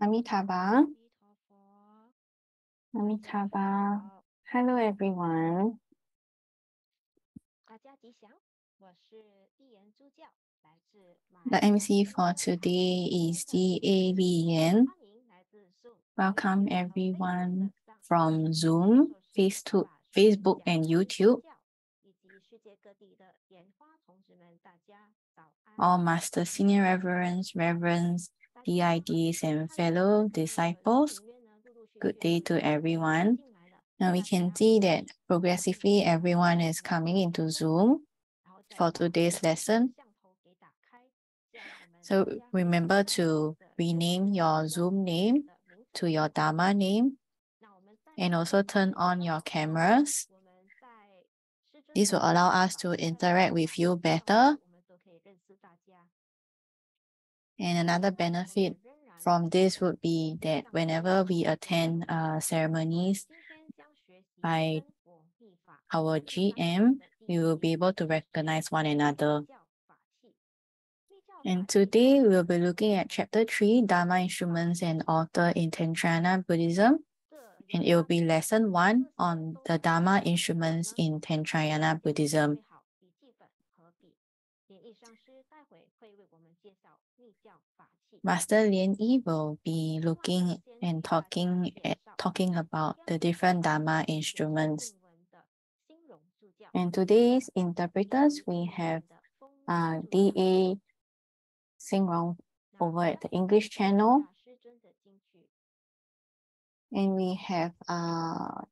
Amitabha. Amitabha. Hello, everyone. The MC for today is GA Lian. Welcome, everyone from Zoom, Facebook, and YouTube. All Master Senior Reverends, DIDs, and fellow disciples. Good day to everyone. Now we can see that progressively everyone is coming into Zoom for today's lesson. So remember to rename your Zoom name to your Dharma name and also turn on your cameras. This will allow us to interact with you better. And another benefit from this would be that whenever we attend ceremonies by our GM, we will be able to recognize one another. And today we'll be looking at Chapter 3, Dharma Instruments and Author in Tantrayana Buddhism. And it will be Lesson 1 on the Dharma Instruments in Tantrayana Buddhism. Master Lian will be looking and talking about the different Dharma instruments. And today's interpreters, we have D.A. Singrong over at the English channel. And we have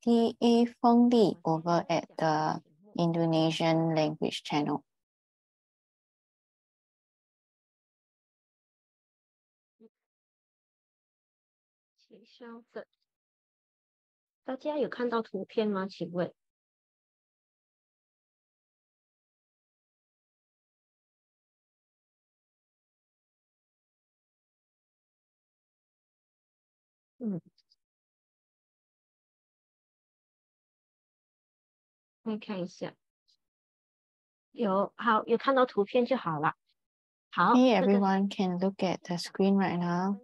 T.A. Feng Li over at the Indonesian language channel. 大家有看到图片吗？请问？可以看一下。有看到图片就好了。好。Hey everyone, can look at the screen right now.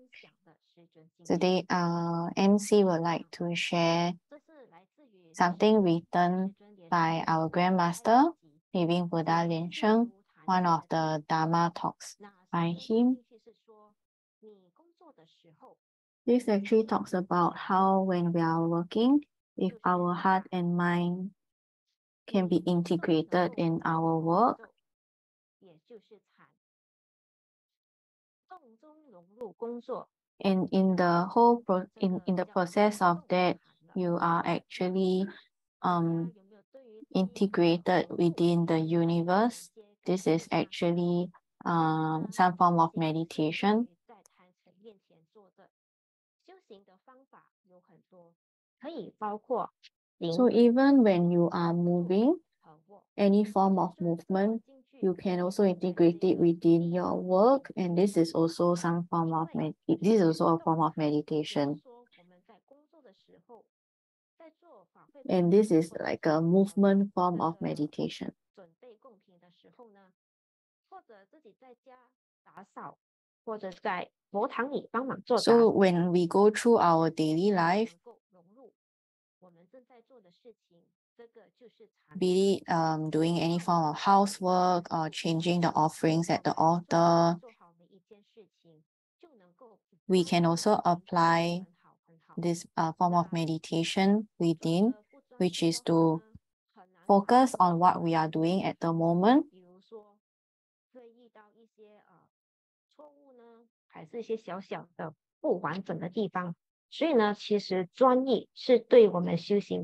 Today, our MC would like to share something written by our Grandmaster, Living Buddha Lian Sheng, one of the Dharma talks by him. This actually talks about how when we are working, if our heart and mind can be integrated in our work, and in the whole in the process of that, you are actually integrated within the universe. This is actually some form of meditation. So even when you are moving, any form of movement, you can also integrate it within your work, and this is also some form of this is also a form of meditation. And this is like a movement form of meditation. So when we go through our daily life, be it doing any form of housework or changing the offerings at the altar, we can also apply this form of meditation within, which is to focus on what we are doing at the moment.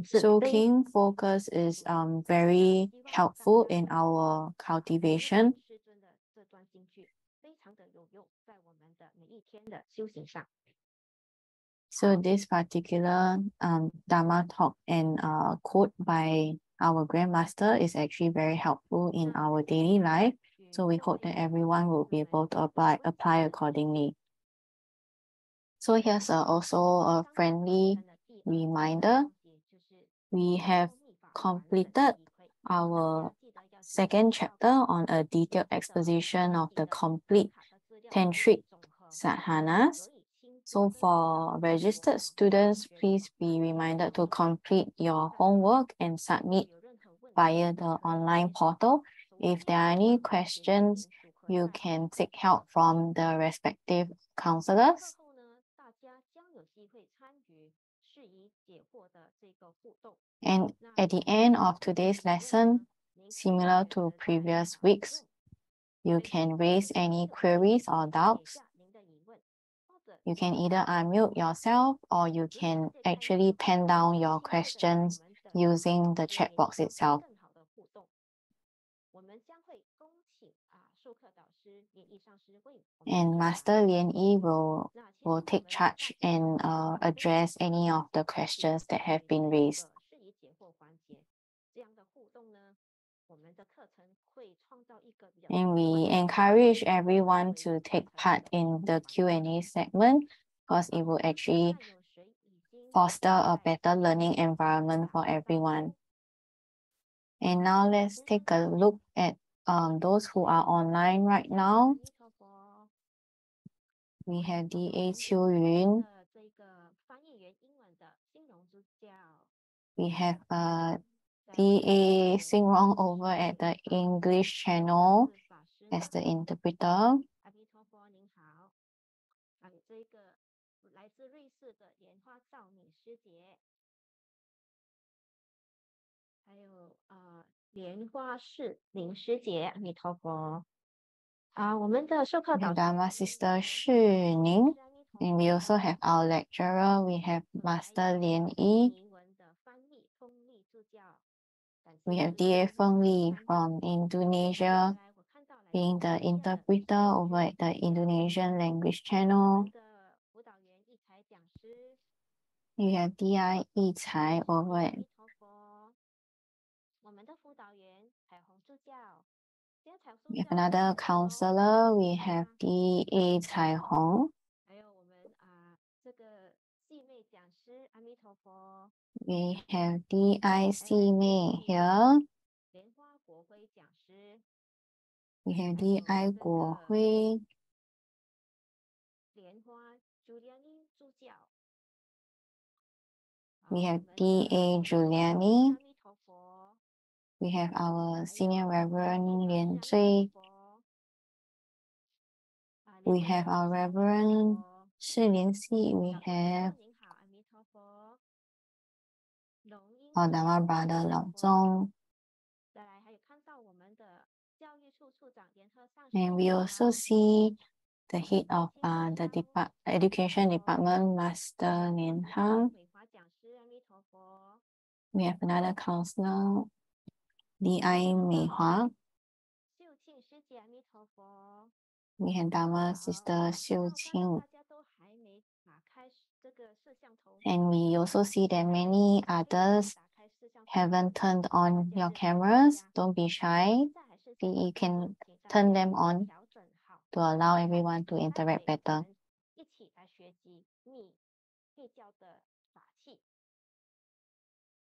So keen focus is very helpful in our cultivation. So this particular Dharma talk and quote by our Grandmaster is actually very helpful in our daily life. So we hope that everyone will be able to apply accordingly. So here's also a friendly reminder. We have completed our second chapter on a detailed exposition of the complete Tantric sadhanas. So for registered students, please be reminded to complete your homework and submit via the online portal. If there are any questions, you can seek help from the respective counselors. And at the end of today's lesson, similar to previous weeks, you can raise any queries or doubts. You can either unmute yourself or you can actually pen down your questions using the chat box itself. And Master Lian will take charge and address any of the questions that have been raised. And we encourage everyone to take part in the Q&A segment because it will actually foster a better learning environment for everyone. And now let's take a look at those who are online right now. We have DA Qiu Yun. We have DA Sing Rong over at the English channel as the interpreter. We have Dharma Sister Shi Ning. And we also have our lecturer. We have Master Lian Yi. We have DA Feng Li from Indonesia, being the interpreter over at the Indonesian language channel. You have DI Yi Cai over at we have another counselor. We have DA Cai Hong. We have DIC Mei here. We have DI Guo Hui. We have DA Giuliani. We have our Senior Reverend Lian Zui. We have our Reverend Shi Lian Xi. We have our Dharma brother Lao Zong. And we also see the head of the education department, Master Lian Hang. We have another counselor, DI Mei Hua. We have Dharma Sister Xiu Qing. And we also see that many others haven't turned on your cameras. Don't be shy. You can turn them on to allow everyone to interact better.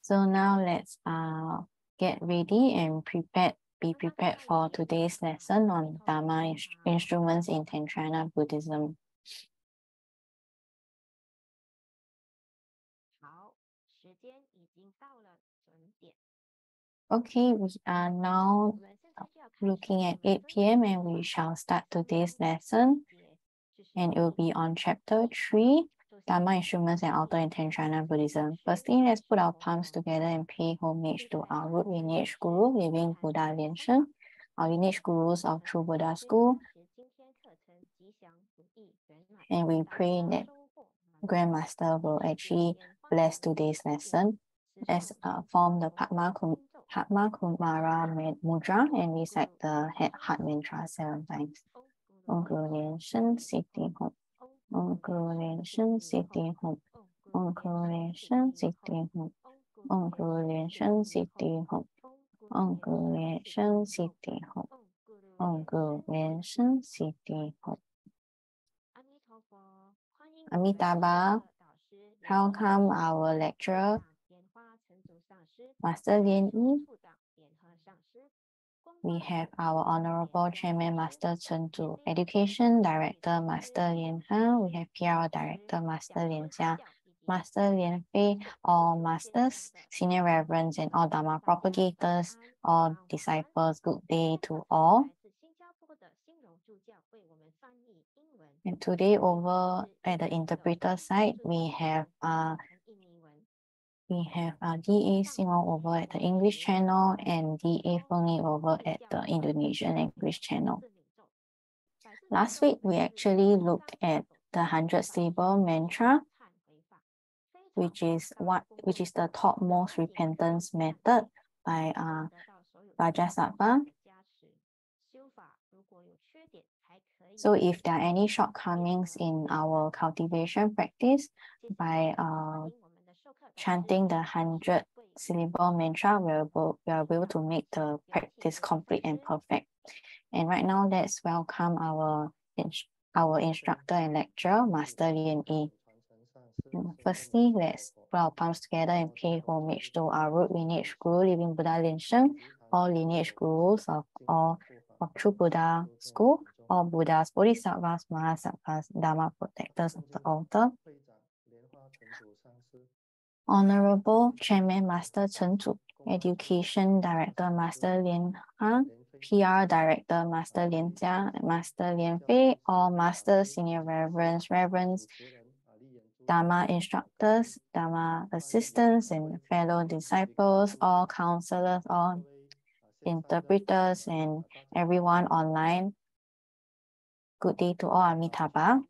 So now let's get ready and be prepared for today's lesson on Dharma instruments in Tantrayana Buddhism. Okay, we are now looking at 8 p.m. and we shall start today's lesson. And it will be on chapter 3, Dharma instruments and altar in Tantrayana Buddhism. Firstly, let's put our palms together and pay homage to our root lineage guru, living Buddha Lian Sheng, our lineage gurus of True Buddha School. And we pray that Grandmaster will actually bless today's lesson. Let's form the Padma Kumara Mudra and recite the heart mantra 7 times. Om Guru Lian Sheng Siddhi Hum. Om Guru Lian Sheng Siddhi Hum. Om Guru Lian Sheng Siddhi Hum. Om Guru Lian Sheng Siddhi Hum. Om Guru Lian Sheng Siddhi Hum. Om Guru Lian Sheng Siddhi Hum. Amitabha, welcome our lecturer, Master Lian Yi. We have our Honorable Chairman, Master Chen Tu, Education Director, Master Lian Han. We have PR Director, Master Lian Jia, Master Lian Fei, all Masters, Senior Reverends, and all Dharma propagators, all disciples. Good day to all. And today over at the interpreter side, we have DA Simon over at the English channel and DA Fengi over at the Indonesian language channel. Last week, we actually looked at the 100 syllable mantra, which is the topmost repentance method by Vajrasattva. So if there are any shortcomings in our cultivation practice, by chanting the 100 syllable mantra, we are able to make the practice complete and perfect. And right now, let's welcome our instructor and lecturer, Master Lian Yi. Firstly, let's put our palms together and pay homage to our root lineage guru, living Buddha Lian Sheng, all lineage gurus of True Buddha School. all Buddhas, Bodhisattvas, Mahasattvas, Dharma protectors of the altar, Honorable Chairman Master Chen Zu, Education Director Master Lian Han, PR Director Master Lian Jia, Master Lian Fei, all Master Senior Reverends, Dharma instructors, Dharma assistants, and fellow disciples, all counselors, all interpreters, and everyone online. Good day to all, Amitabha.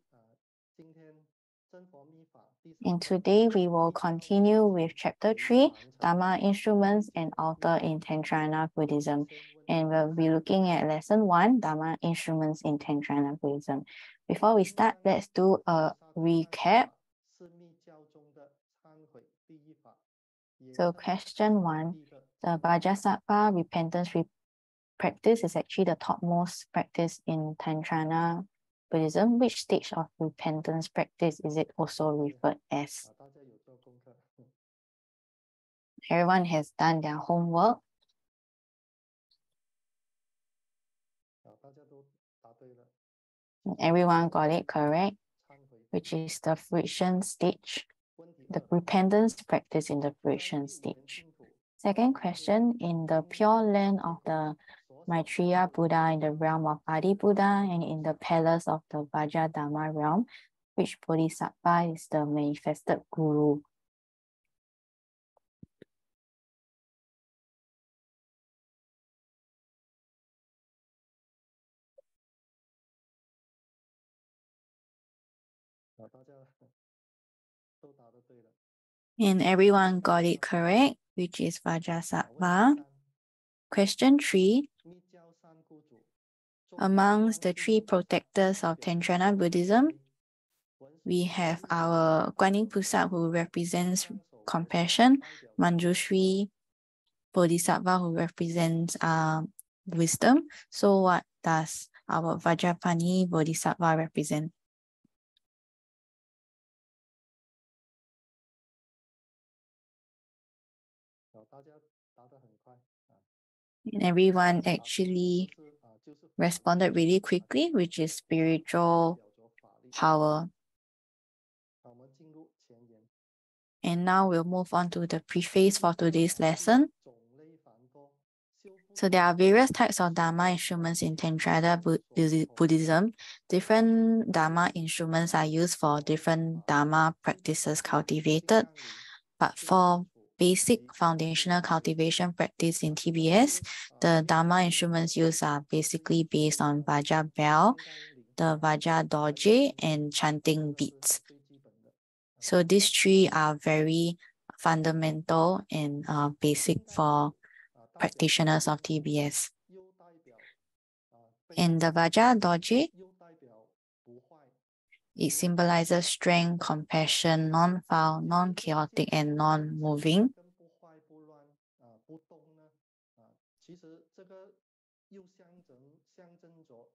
And today we will continue with chapter 3, Dharma instruments and altar in Tantrayana Buddhism. And we'll be looking at lesson 1, Dharma instruments in Tantrayana Buddhism. Before we start, let's do a recap. So question 1, the Vajrasattva repentance practice is actually the topmost practice in Tantrayana Buddhism. Which stage of repentance practice is it also referred as? Everyone has done their homework. Everyone got it correct, which is the fruition stage, the repentance practice in the fruition stage. Second question, in the pure land of the Maitreya Buddha, in the realm of Adi Buddha, and in the palace of the Vajradharma realm, which Bodhisattva is the manifested guru? And everyone got it correct, which is Vajrasattva. Question 3. Amongst the 3 protectors of Tantrayana Buddhism, we have our Guanyin菩萨who represents compassion, Manjushri Bodhisattva who represents wisdom. So what does our Vajrapani Bodhisattva represent? And everyone actually responded really quickly, which is spiritual power. And now we'll move on to the preface for today's lesson. So there are various types of Dharma instruments in Tantrayana Buddhism. Different Dharma instruments are used for different Dharma practices cultivated. But for basic foundational cultivation practice in TBS, the Dharma instruments used are basically based on Vajra bell, the Vajra doje, and chanting beads. So these 3 are very fundamental and basic for practitioners of TBS. In the Vajra doje, it symbolizes strength, compassion, non-foul, non-chaotic, and non-moving.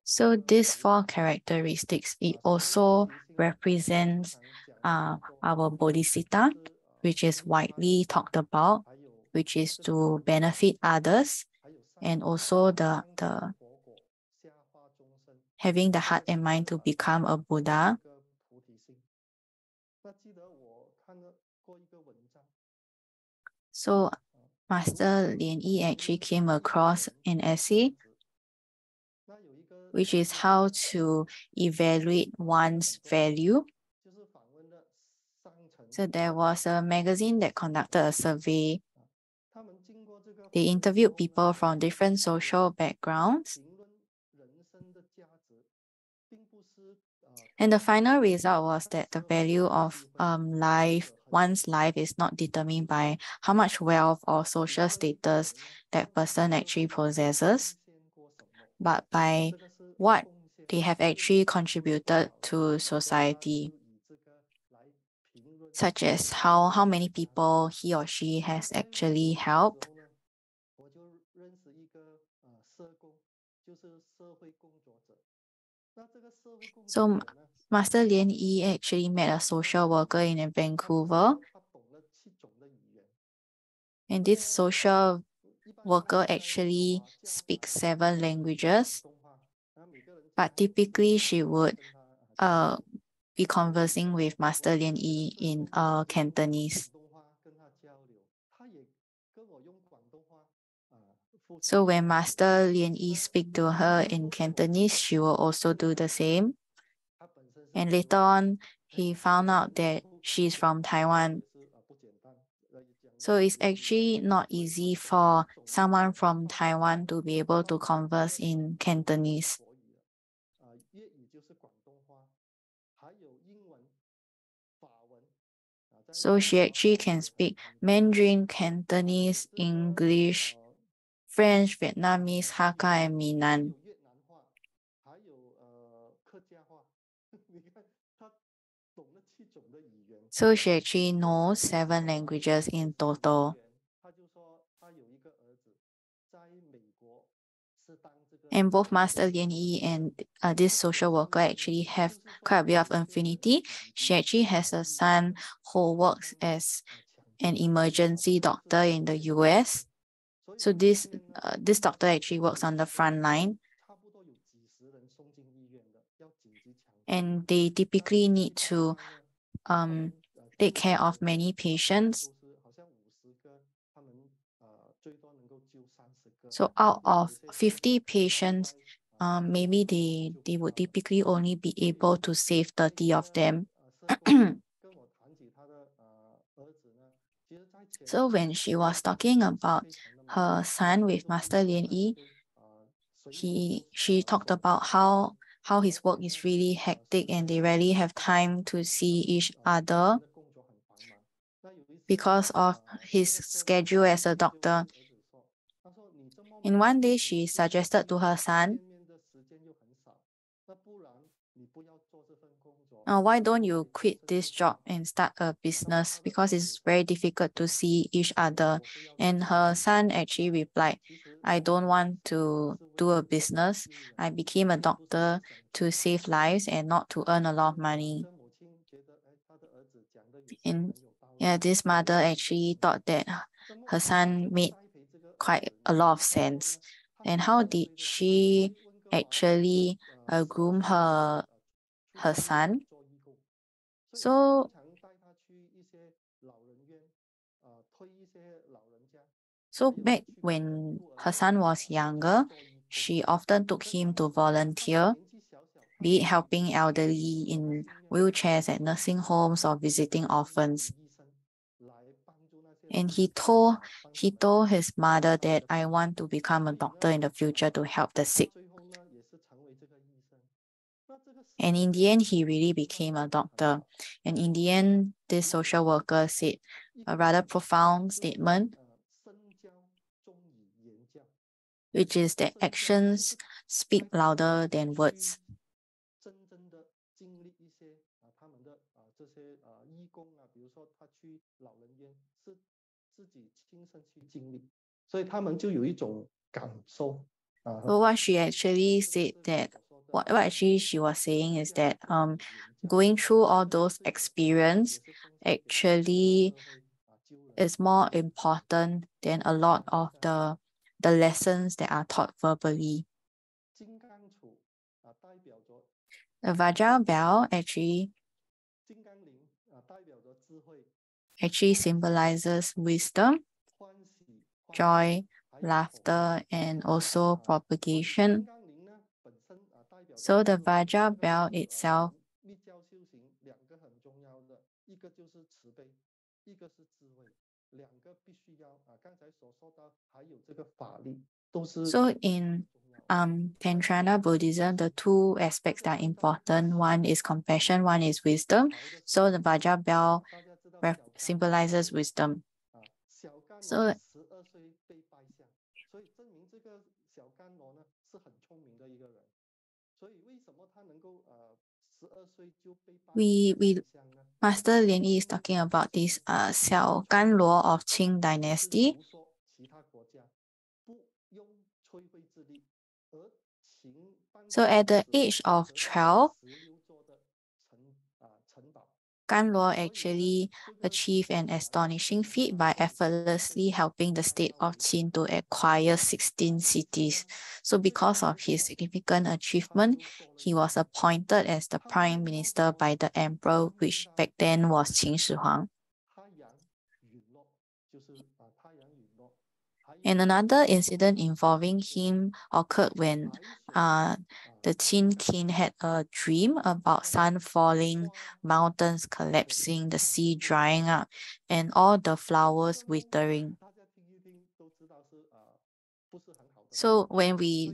So these 4 characteristics, it also represents our bodhicitta, which is widely talked about, which is to benefit others, and also the having the heart and mind to become a Buddha. So Master Lian Yi actually came across an essay, which is how to evaluate one's value. So there was a magazine that conducted a survey. They interviewed people from different social backgrounds. And the final result was that the value of one's life is not determined by how much wealth or social status that person actually possesses, but by what they have actually contributed to society, such as how many people he or she has actually helped. So Master Lian Yi actually met a social worker in Vancouver. And this social worker actually speaks 7 languages. but typically she would be conversing with Master Lian Yi in Cantonese. So when Master Lian Yi speak to her in Cantonese, she will also do the same. And later on, he found out that she's from Taiwan. So it's actually not easy for someone from Taiwan to be able to converse in Cantonese. So she actually can speak Mandarin, Cantonese, English, French, Vietnamese, Hakka, and Minnan. So she actually knows 7 languages in total. And both Master Lian Yi and this social worker actually have quite a bit of affinity. She actually has a son who works as an emergency doctor in the US. So this doctor actually works on the front line. And they typically need to take care of many patients. So out of 50 patients, maybe they would typically only be able to save 30 of them. So when she was talking about her son with Master Lian Yi, she talked about how his work is really hectic and they rarely have time to see each other because of his schedule as a doctor. And one day she suggested to her son, why don't you quit this job and start a business because it's very difficult to see each other. And her son actually replied, I don't want to do a business. I became a doctor to save lives and not to earn a lot of money. And yeah, this mother actually thought that her son made quite a lot of sense. And how did she actually groom her son? So back when her son was younger, she often took him to volunteer, be it helping elderly in wheelchairs at nursing homes or visiting orphans. And he told his mother that I want to become a doctor in the future to help the sick. And in the end, he really became a doctor. And in the end, this social worker said a rather profound statement, which is that actions speak louder than words. So what she actually said that what actually she was saying is that going through all those experience actually is more important than a lot of the lessons that are taught verbally. The Vajra bell actually symbolizes wisdom, joy, laughter, and also propagation. So the Vajra bell itself so in Tantrayana Buddhism, the 2 aspects that are important. One is compassion, one is wisdom. So the Vajra bell symbolizes wisdom. So we Master Lian Yi is talking about this Xiao Gan Luo of Qing dynasty. So at the age of 12, Ganluo actually achieved an astonishing feat by effortlessly helping the state of Qin to acquire 16 cities. So because of his significant achievement, he was appointed as the prime minister by the emperor, which back then was Qin Shi Huang. And another incident involving him occurred when the Qin king had a dream about sun falling, mountains collapsing, the sea drying up, and all the flowers withering. So when we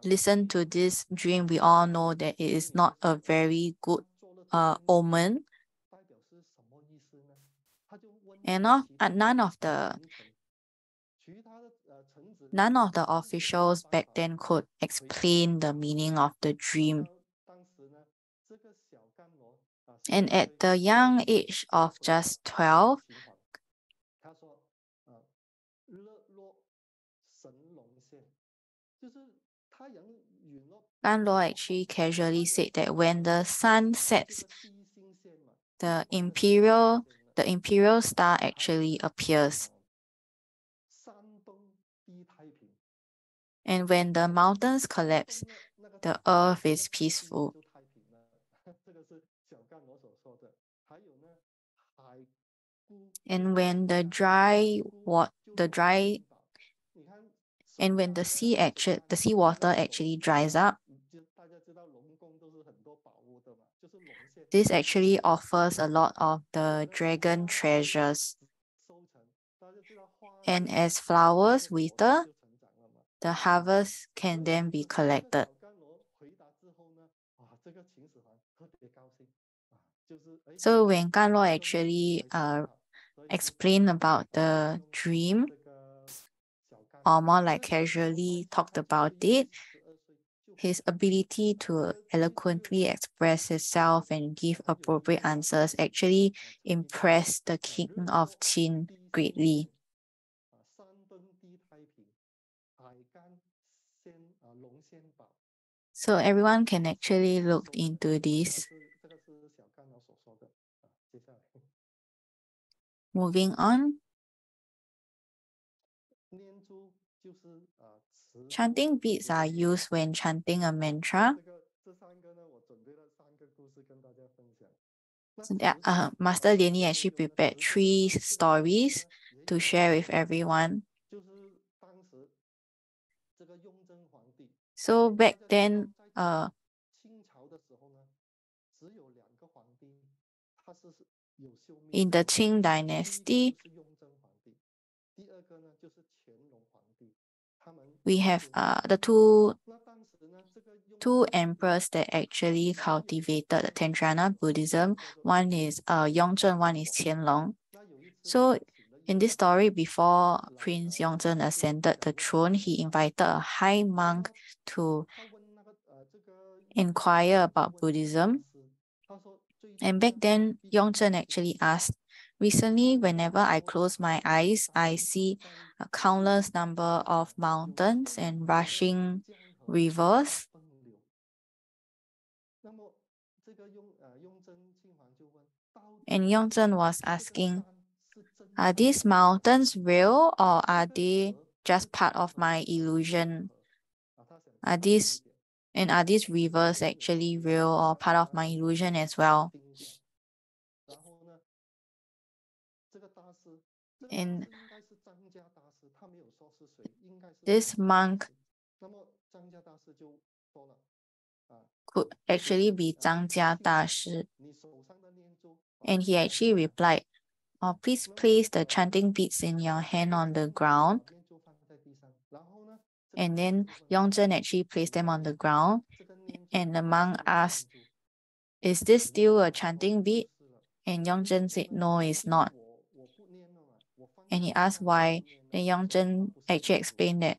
listen to this dream, we all know that it is not a very good omen. And none of the officials back then could explain the meaning of the dream. And at the young age of just 12, Ganluo actually casually said that when the sun sets, the imperial star actually appears. And when the mountains collapse, the earth is peaceful. And when the seawater actually dries up, this actually offers a lot of the dragon treasures. And as flowers wither, the harvest can then be collected. So when Ganluo actually explained about the dream, or more like casually talked about it, his ability to eloquently express himself and give appropriate answers actually impressed the king of Qin greatly. So everyone can actually look into this. Moving on. Chanting beads are used when chanting a mantra. So Master Lian actually prepared 3 stories to share with everyone. So back then, in the Qing dynasty, we have the two emperors that actually cultivated the Tantrayana Buddhism. One is Yongzheng, one is Qianlong. So in this story, before Prince Yongzheng ascended the throne, he invited a high monk to inquire about Buddhism. And back then, Yongzheng actually asked, recently, whenever I close my eyes, I see a countless number of mountains and rushing rivers. And Yongzheng was asking, are these mountains real or are they just part of my illusion? Are these rivers actually real or part of my illusion as well? And this monk could actually be Zhang Jia Dashi. And he actually replied, oh, please place the chanting beads in your hand on the ground. And then Yongzheng actually placed them on the ground. And the monk asked, is this still a chanting bead? And Yongzheng said, no, it's not. And he asked why. Then Yongzheng actually explained that,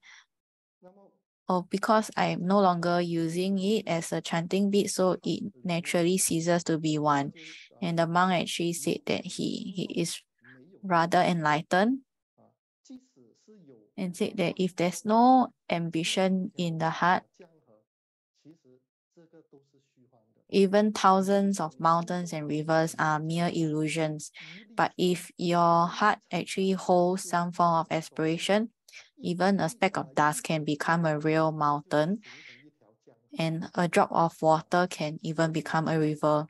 oh, because I'm no longer using it as a chanting bead, so it naturally ceases to be one. And the monk actually said that he is rather enlightened and said that if there's no ambition in the heart, Even thousands of mountains and rivers are mere illusions. But if your heart actually holds some form of aspiration, even a speck of dust can become a real mountain, and a drop of water can even become a river.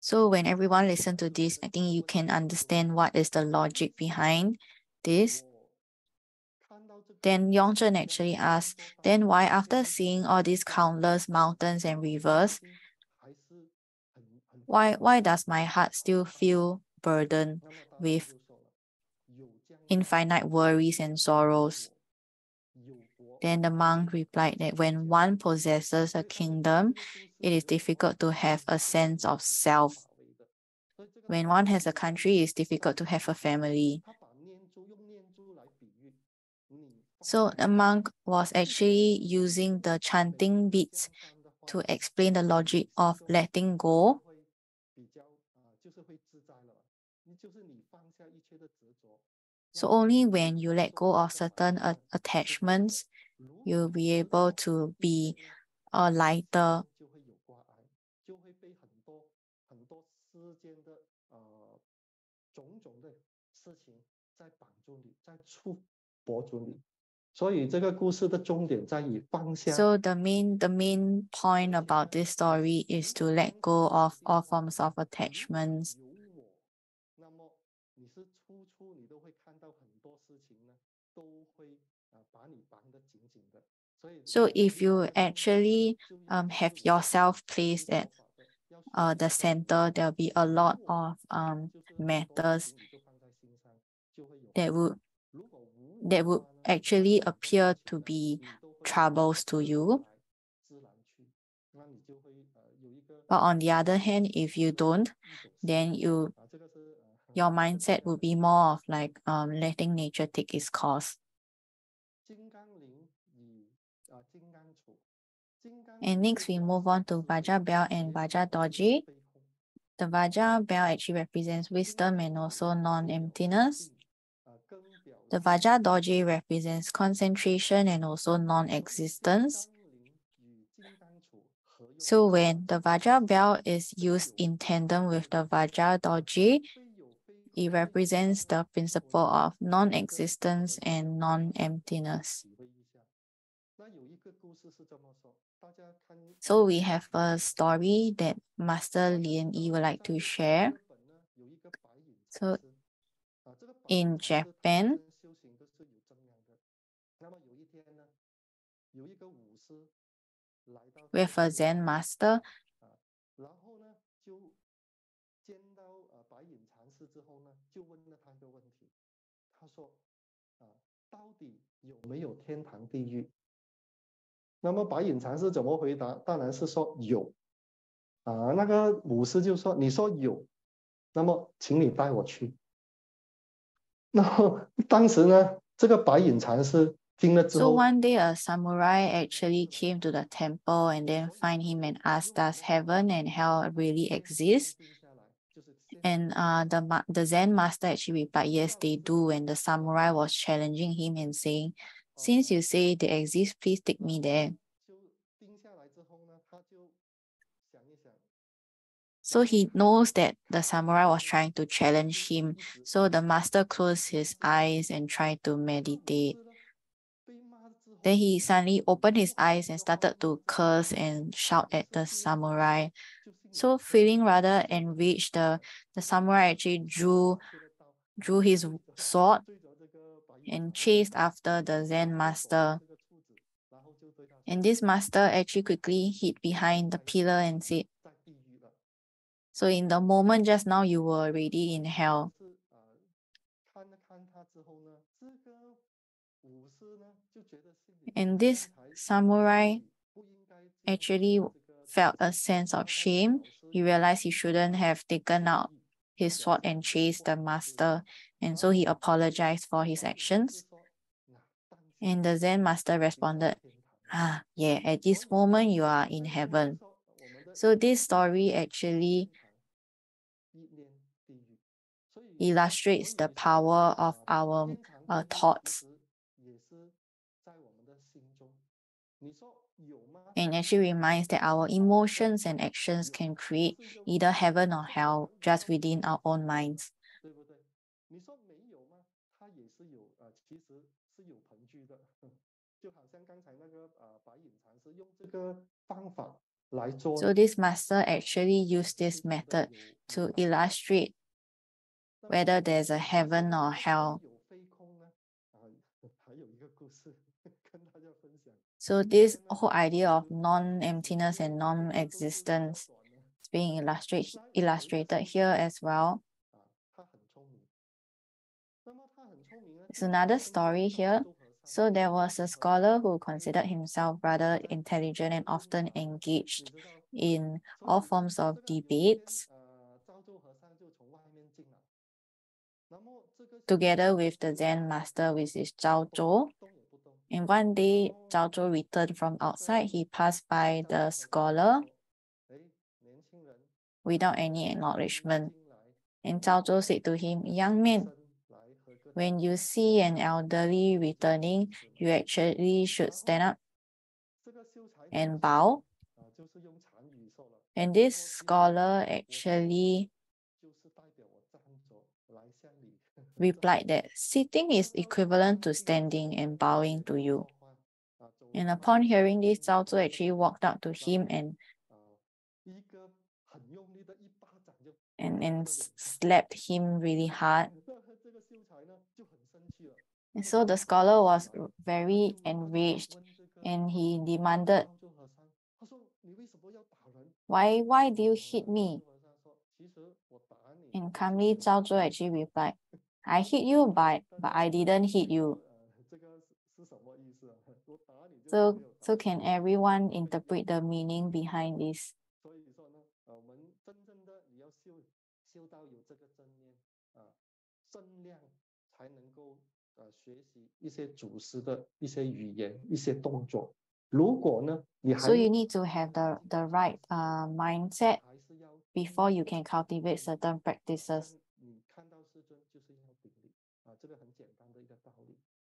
So when everyone listens to this, I think you can understand what is the logic behind this. Then Yongzhen actually asked, then why after seeing all these countless mountains and rivers, why does my heart still feel burdened with infinite worries and sorrows? Then the monk replied that when one possesses a kingdom, it is difficult to have a sense of self. When one has a country, it's difficult to have a family. So the monk was actually using the chanting beats to explain the logic of letting go. So only when you let go of certain attachments, you'll be able to be lighter. So the main point about this story is to let go of all forms of attachments. So if you actually have yourself placed at the center, there'll be a lot of matters that would actually appear to be troubles to you. But on the other hand, if you don't, then your mindset would be more of like letting nature take its course. And next we move on to Vajra Bell and Vajra Doji. The Vajra Bell actually represents wisdom and also non-emptiness. The Vajra Doji represents concentration and also non-existence. So when the Vajra Bell is used in tandem with the Vajra Doji, it represents the principle of non-existence and non-emptiness. So we have a story that Master Lian would like to share. So in Japan, we have a Zen master. So one day a samurai actually came to the temple and then find him and asked, does heaven and hell really exist? And the Zen master actually replied, yes, they do. And the samurai was challenging him and saying, since you say they exist, please take me there. So he knows that the samurai was trying to challenge him. So the master closed his eyes and tried to meditate. Then he suddenly opened his eyes and started to curse and shout at the samurai. So feeling rather enraged, the samurai actually drew his sword and chased after the Zen master. And this master actually quickly hid behind the pillar and said, so in the moment just now you were already in hell. And this samurai actually felt a sense of shame. He realized he shouldn't have taken out his sword and chased the master, and so he apologized for his actions. And the Zen master responded, yeah, at this moment you are in heaven. So this story actually illustrates the power of our thoughts. And actually reminds that our emotions and actions can create either heaven or hell just within our own minds. So this master actually used this method to illustrate whether there's a heaven or hell. So this whole idea of non-emptiness and non-existence is being illustrated here as well. There's another story here. So there was a scholar who considered himself rather intelligent and often engaged in all forms of debates, together with the Zen master, which is Zhao Zhou. And one day, Zhao Zhou returned from outside. He passed by the scholar without any acknowledgement. And Zhao Zhou said to him, "Young man, when you see an elderly returning, you actually should stand up and bow." And this scholar actually replied that sitting is equivalent to standing and bowing to you. And upon hearing this, Zhao Zhou actually walked up to him and slapped him really hard. And so the scholar was very enraged and he demanded, why do you hit me? And calmly, Zhao Zhou actually replied, I hit you, but I didn't hit you. So can everyone interpret the meaning behind this? So you need to have the right mindset before you can cultivate certain practices.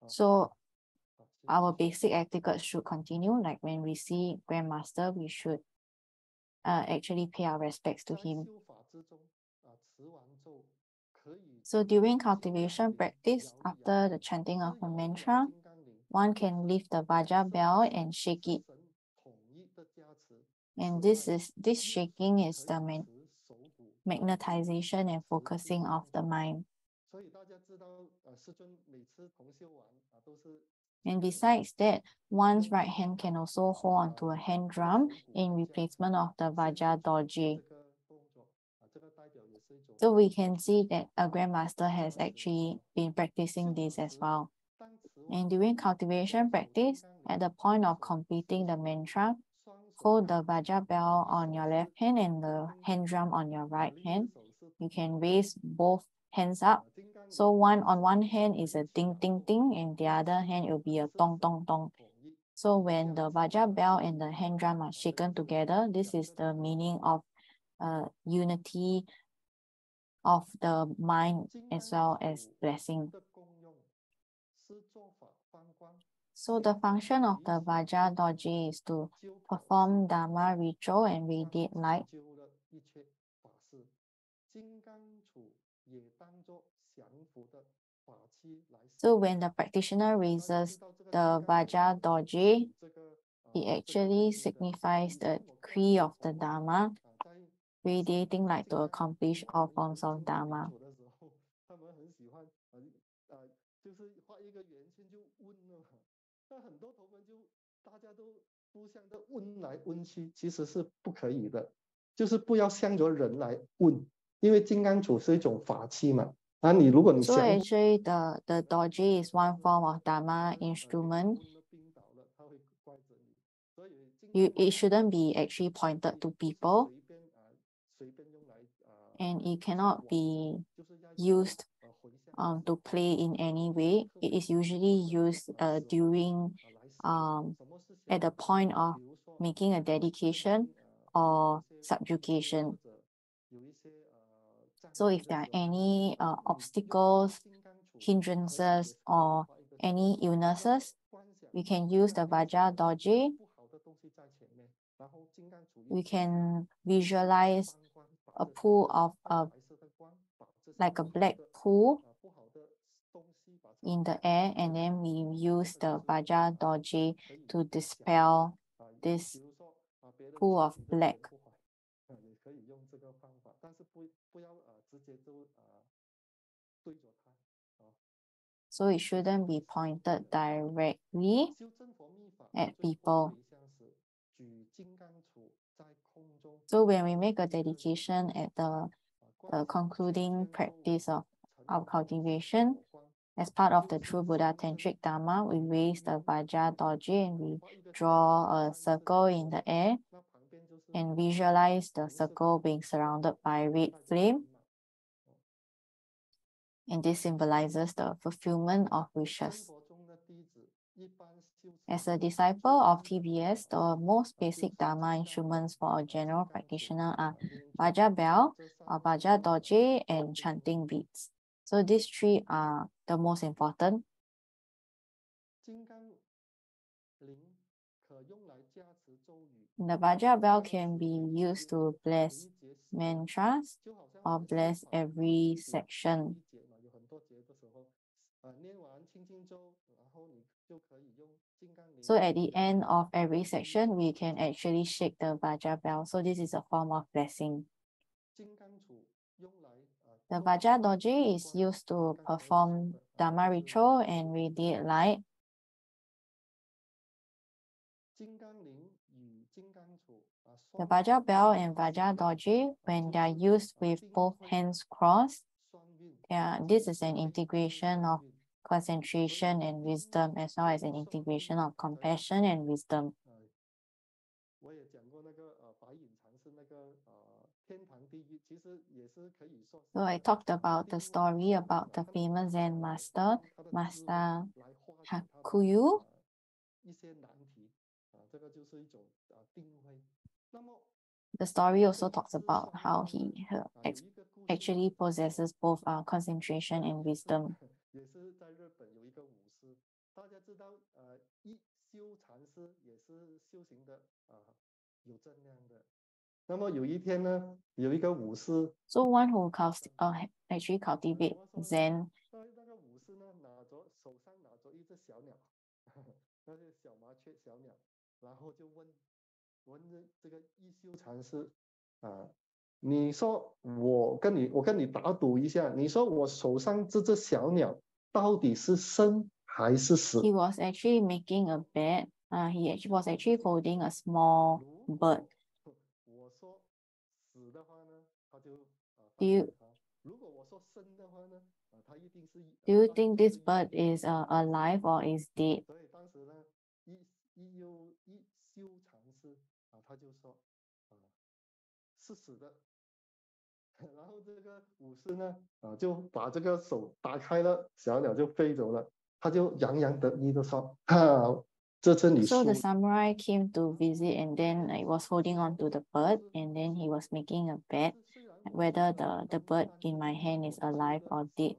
So our basic etiquette should continue. Like when we see Grandmaster, we should actually pay our respects to him. So during cultivation practice, after the chanting of a mantra, one can lift the Vajra bell and shake it. And this shaking is the magnetization and focusing of the mind. And besides that, one's right hand can also hold onto a hand drum in replacement of the Vajra Dorje. So we can see that a Grandmaster has actually been practicing this as well. And during cultivation practice, at the point of completing the mantra, hold the Vajra bell on your left hand and the hand drum on your right hand. You can raise both hands up. So on one hand is a ding ding ding, and the other hand will be a tong tong tong. So when the Vajra bell and the hand drum are shaken together, this is the meaning of unity of the mind as well as blessing. So the function of the Vajra Dorje is to perform Dharma ritual and radiate light. So when the practitioner raises the Vajra Dorje, it actually signifies the decree of the Dharma, radiating light to accomplish all forms of Dharma. So actually the Dorje is one form of Dharma instrument. It shouldn't be actually pointed to people, and it cannot be used to play in any way. It is usually used during at the point of making a dedication or subjugation. So if there are any obstacles, hindrances, or any illnesses, we can use the Vajra Doji. We can visualize a pool of like a black pool in the air, and then we use the Vajra Doji to dispel this pool of black. So it shouldn't be pointed directly at people. So when we make a dedication at the concluding practice of our cultivation, as part of the true Buddha Tantric Dharma, we raise the Vajra Doji and we draw a circle in the air and visualize the circle being surrounded by red flame. And this symbolizes the fulfillment of wishes. As a disciple of TBS, the most basic Dharma instruments for a general practitioner are Vajra bell, Vajra Doji, and chanting beads. So these three are the most important. The Vajra bell can be used to bless mantras or bless every section. So at the end of every section, we can actually shake the Vajra bell. So this is a form of blessing. The Vajra Doji is used to perform Dharma ritual and radiate light. The Vajra bell and Vajra Doji, when they are used with both hands crossed, this is an integration of concentration and wisdom, as well as an integration of compassion and wisdom. So I talked about the story about the famous Zen master, Master Hakuyu. The story also talks about how he actually possesses both concentration and wisdom. So one who actually cultivates Zen, he was actually making a bet. He was actually holding a small bird. Do you think this bird is alive or is dead? So the samurai came to visit, and then he was holding on to the bird, and then he was making a bet whether the bird in my hand is alive or dead.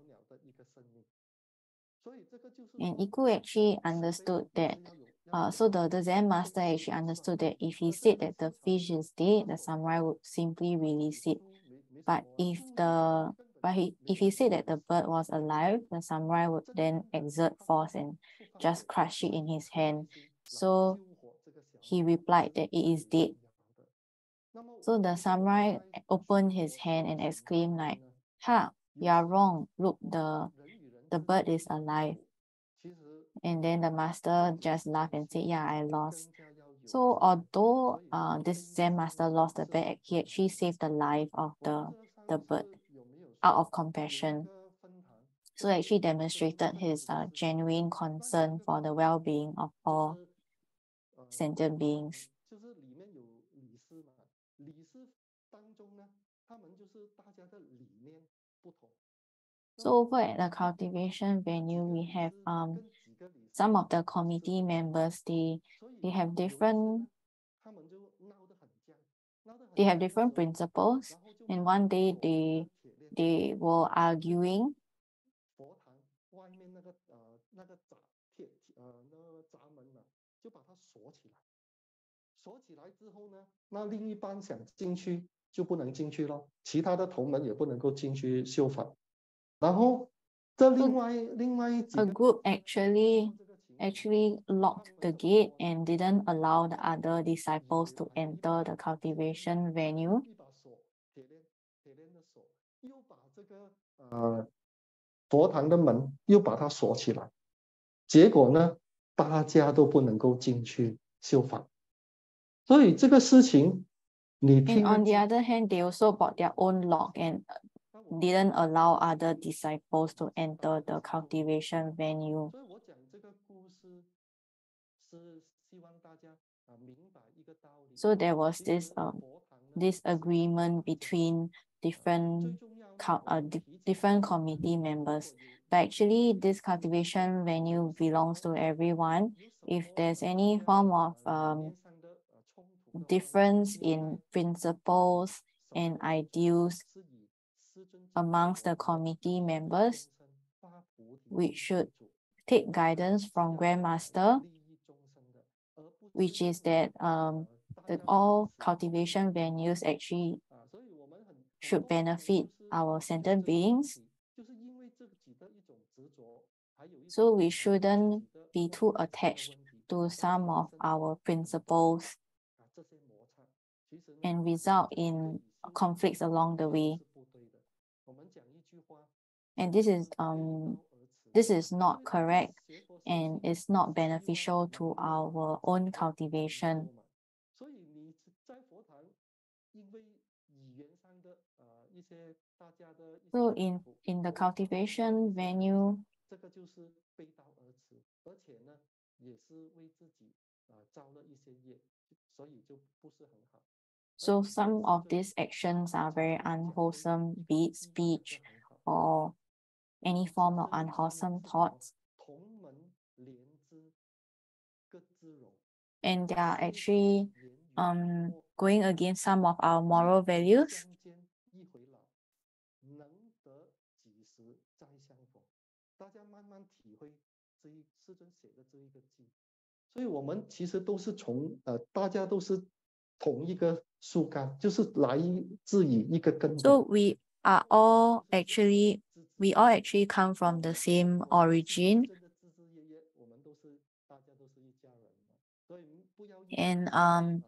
And Iku actually understood that, so the Zen master actually understood that if he said that the fish is dead, the samurai would simply release it. But if he said that the bird was alive, the samurai would then exert force and just crush it in his hand. So he replied that it is dead. So the samurai opened his hand and exclaimed like, "Ha, you are wrong. Look, the bird is alive." And then the master just laughed and said, "Yeah, I lost." So although this Zen master lost the bet, he actually saved the life of the bird out of compassion. So he actually demonstrated his genuine concern for the well-being of all sentient beings. So over at the cultivation venue, we have some of the committee members, they have different principles, and one day they were arguing. A group actually locked the gate and didn't allow the other disciples to enter the cultivation venue. And on the other hand, they also bought their own lock and didn't allow other disciples to enter the cultivation venue. So there was this disagreement between different committee members. But actually, this cultivation venue belongs to everyone. If there's any form of difference in principles and ideals amongst the committee members, we should take guidance from Grandmaster, which is that all cultivation venues actually should benefit our sentient beings. So we shouldn't be too attached to some of our principles and result in conflicts along the way. And this is not correct and is not beneficial to our own cultivation. So in the cultivation venue, so some of these actions are very unwholesome, be it speech or any form of unwholesome thoughts. And they are actually going against some of our moral values. So we all actually come from the same origin. And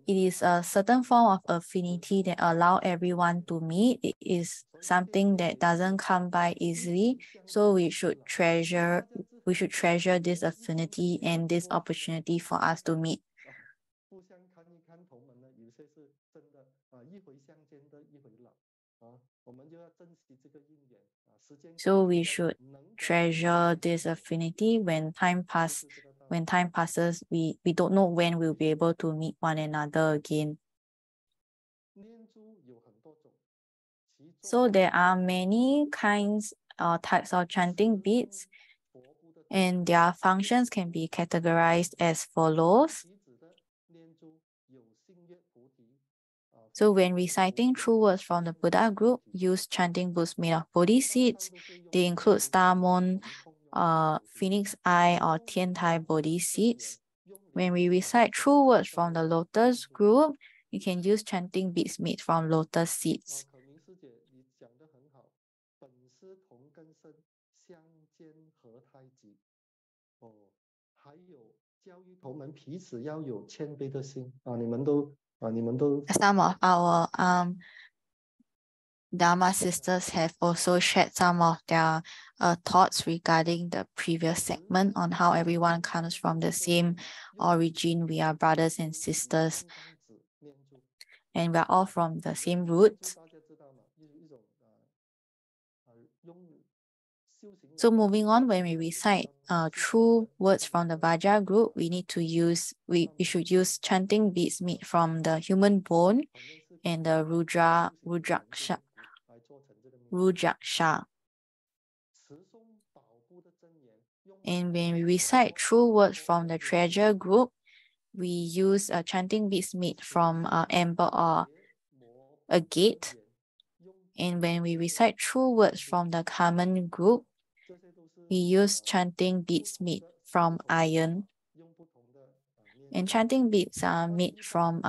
it is a certain form of affinity that allow everyone to meet. It is something that doesn't come by easily. So we should treasure this affinity and this opportunity for us to meet. So we should treasure this affinity. When time passes, we don't know when we'll be able to meet one another again. So there are many kinds or types of chanting beads, and their functions can be categorized as follows. So when reciting true words from the Buddha group, use chanting books made of Bodhi seeds. They include star moon, phoenix eye, or Tiantai Bodhi seeds. When we recite true words from the lotus group, you can use chanting beads made from lotus seeds. Some of our Dharma sisters have also shared some of their thoughts regarding the previous segment on how everyone comes from the same origin. We are brothers and sisters, and we're all from the same roots. So moving on, when we recite true words from the Vajra group, we should use chanting beads made from the human bone and the Rudraksha. And when we recite true words from the treasure group, we use chanting beads made from amber or agate. And when we recite true words from the common group, we use chanting beads made from iron. And chanting beads are made from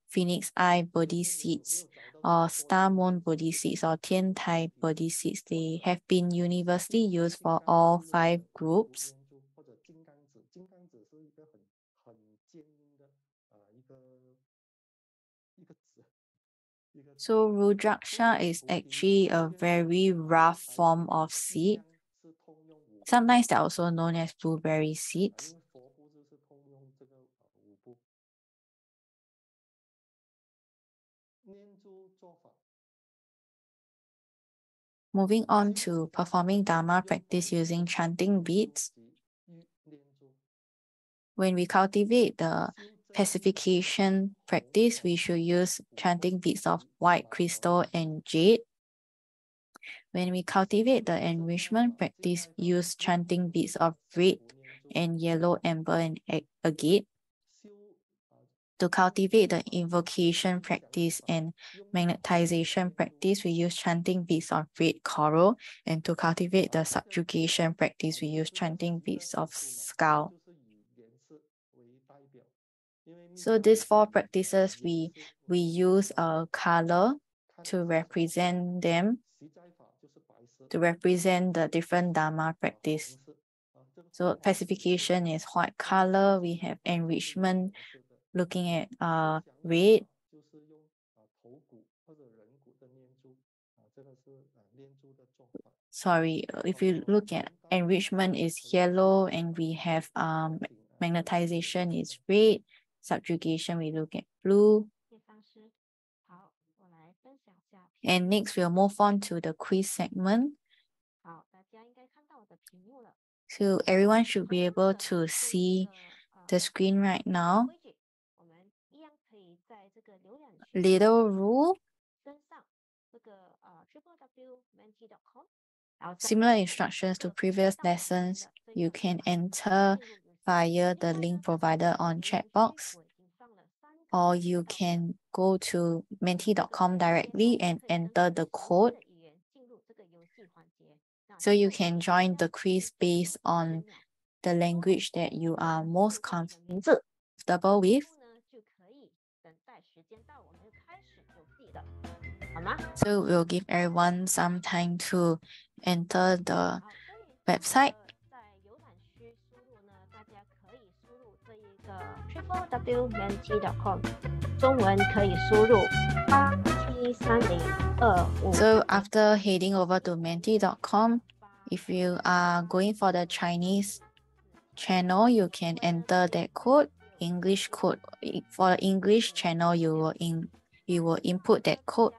phoenix eye Bodhi seeds or star moon Bodhi seeds or Tian Tai Bodhi seeds. They have been universally used for all 5 groups. So Rudraksha is actually a very rough form of seed. Sometimes they're also known as blueberry seeds. Moving on to performing Dharma practice using chanting beads. When we cultivate the pacification practice, we should use chanting beads of white crystal and jade. When we cultivate the enrichment practice, use chanting beads of red and yellow amber and agate. To cultivate the invocation practice and magnetization practice, we use chanting beads of red coral. And to cultivate the subjugation practice, we use chanting beads of skull. So these 4 practices, we use a color to represent them, to represent the different Dharma practice. So pacification is white color. We have enrichment looking at red. Sorry, if you look at enrichment is yellow, and we have magnetization is red. Subjugation, we look at blue. And next, we'll move on to the quiz segment. So everyone should be able to see the screen right now. Little rule. Similar instructions to previous lessons, you can enter via the link provided on chat box, or you can go to menti.com directly and enter the code. So you can join the quiz based on the language that you are most comfortable with. So we'll give everyone some time to enter the website. www.menti.com 中文可以输入873025。 So after heading over to menti.com, if you are going for the Chinese channel, you can enter that code, English code. For the English channel, you will input that code,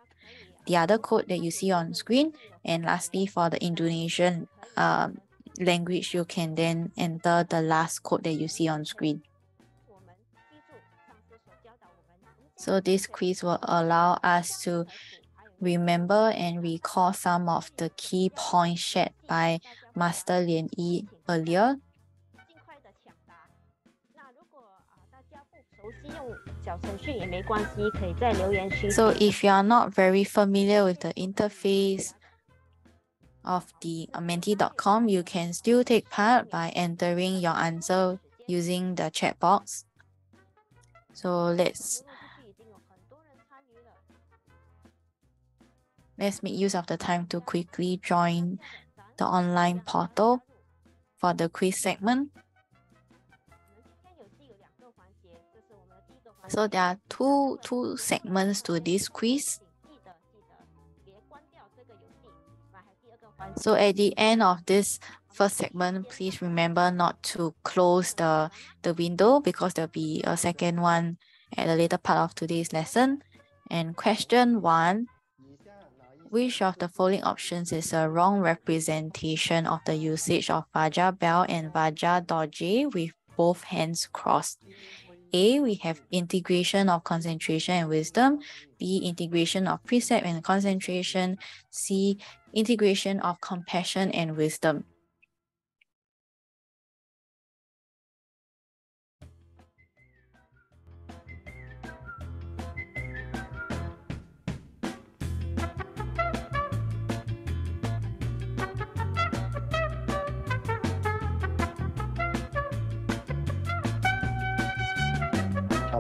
the other code that you see on screen. And lastly, for the Indonesian language, you can then enter the last code that you see on screen. So this quiz will allow us to remember and recall some of the key points shared by Master Lian earlier. So if you are not very familiar with the interface of the menti.com, you can still take part by entering your answer using the chat box. So let's make use of the time to quickly join the online portal for the quiz segment. So there are two segments to this quiz. So at the end of this first segment, please remember not to close the window, because there'll be a second one at the later part of today's lesson. And question 1, which of the following options is a wrong representation of the usage of Vaja Bell and Vaja Doje with both hands crossed? A, we have integration of concentration and wisdom. B, integration of precept and concentration. C, integration of compassion and wisdom.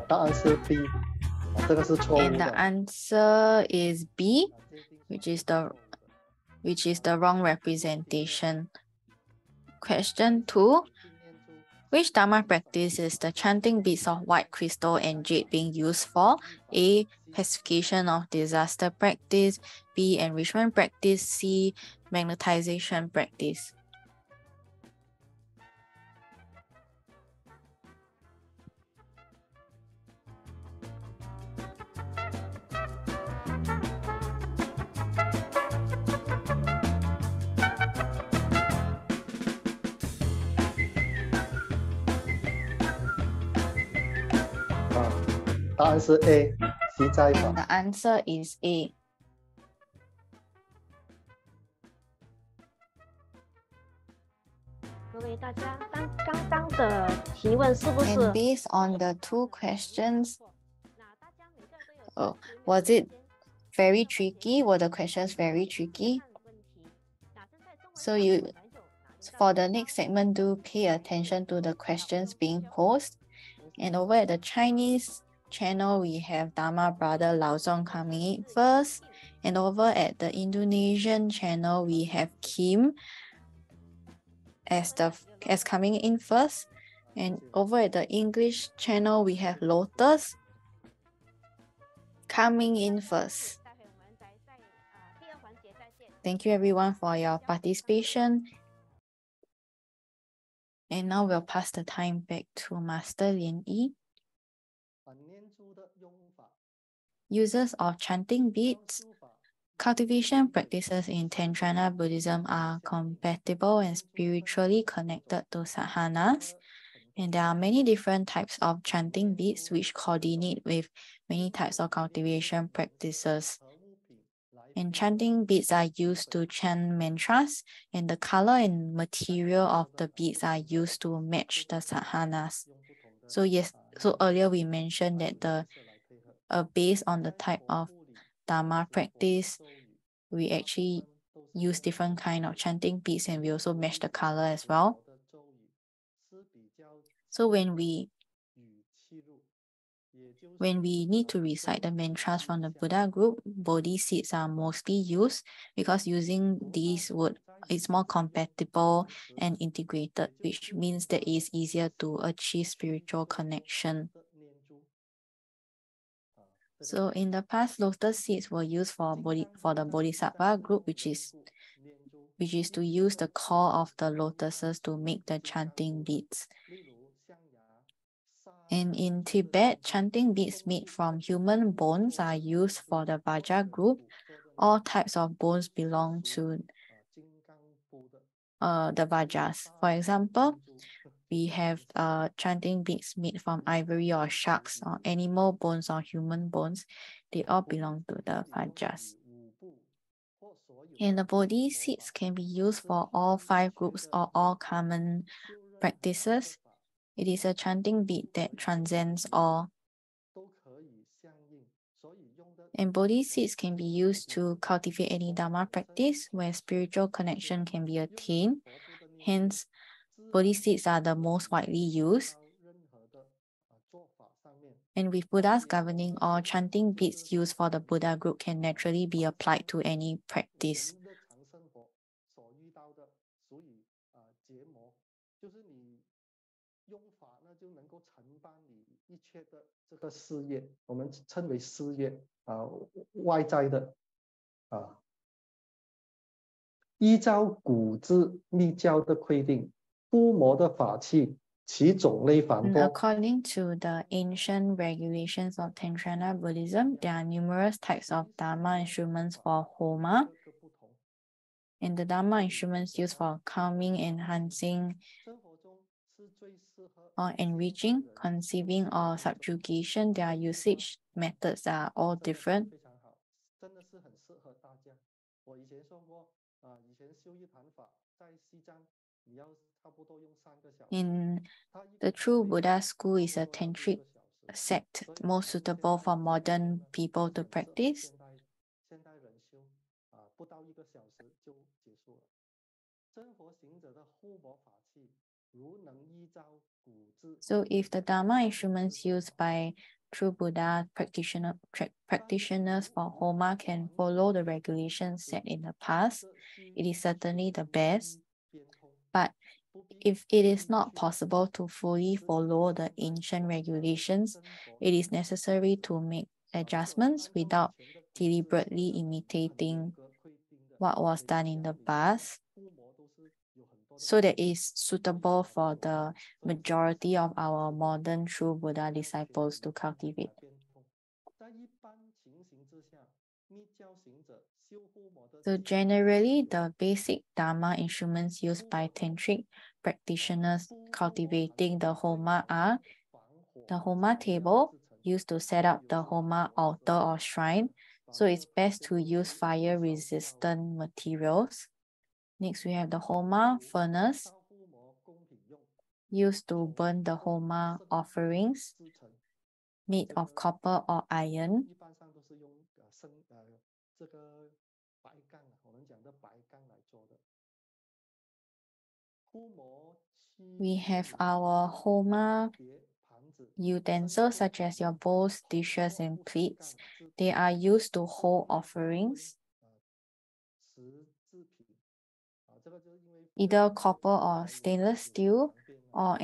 答案是 B，这个是错误 And 的。 the answer is B, 界定 which 上 is 是 the 错误的。 which is the wrong representation. Question 2. Which Dharma practice is the chanting beads of white crystal and jade being used for? A. Pacification of disaster practice. B. Enrichment practice. C. Magnetization practice.啊，答案是 A， 习斋 And 法。 the answer is A. 各位大家，刚刚的提问是不是 And based on the 2 questions, was it very tricky? Were the questions very tricky? So for the next segment, do pay attention to the questions being posed. And over at the Chinese channel, we have Dharma brother Lao Zong coming in first. And over at the Indonesian channel, we have Kim as coming in first. And over at the English channel, we have Lotus coming in first. Thank you everyone for your participation. And now we'll pass the time back to Master Lian Yi. Uses of chanting beads. Cultivation practices in Tantrayana Buddhism are compatible and spiritually connected to sadhanas. And there are many different types of chanting beads which coordinate with many types of cultivation practices. And chanting beads are used to chant mantras, and the color and material of the beads are used to match the sadhanas. So earlier we mentioned that based on the type of Dharma practice, we actually use different kind of chanting beads, and we also match the color as well. So when we need to recite the mantras from the Buddha group, Bodhi seeds are mostly used because using these is more compatible and integrated, which means that it is easier to achieve spiritual connection. So in the past, lotus seeds were used for the Bodhisattva group, which is to use the core of the lotuses to make the chanting beads. And in Tibet, chanting beads made from human bones are used for the Vaja group. All types of bones belong to the Vajas. For example, we have chanting beads made from ivory or sharks or animal bones or human bones. They all belong to the Vajas. And the Bodhi seeds can be used for all 5 groups or all common practices. It is a chanting bead that transcends all. And Bodhi seeds can be used to cultivate any Dharma practice where spiritual connection can be attained. Hence, Bodhi seeds are the most widely used. And with Buddhas governing all, chanting beads used for the Buddha group can naturally be applied to any practice. According to the ancient regulations of Tantrayana Buddhism, there are numerous types of Dharma instruments for Homa. And the Dharma instruments used for calming, enhancing, or enriching, conceiving, or subjugation, their usage methods are all different. In the true Buddha school is a Tantric sect most suitable for modern people to practice. So if the Dharma instruments used by true Buddha practitioners for Homa can follow the regulations set in the past, it is certainly the best. But if it is not possible to fully follow the ancient regulations, it is necessary to make adjustments without deliberately imitating what was done in the past, so that it is suitable for the majority of our modern true Buddha disciples to cultivate. So generally, the basic Dharma instruments used by Tantric practitioners cultivating the Homa are the Homa table, used to set up the Homa altar or shrine. So it's best to use fire-resistant materials. Next, we have the Homa furnace, used to burn the Homa offerings, made of copper or iron. We have our Homa utensils such as your bowls, dishes, and plates. They are used to hold offerings, either copper or stainless steel, or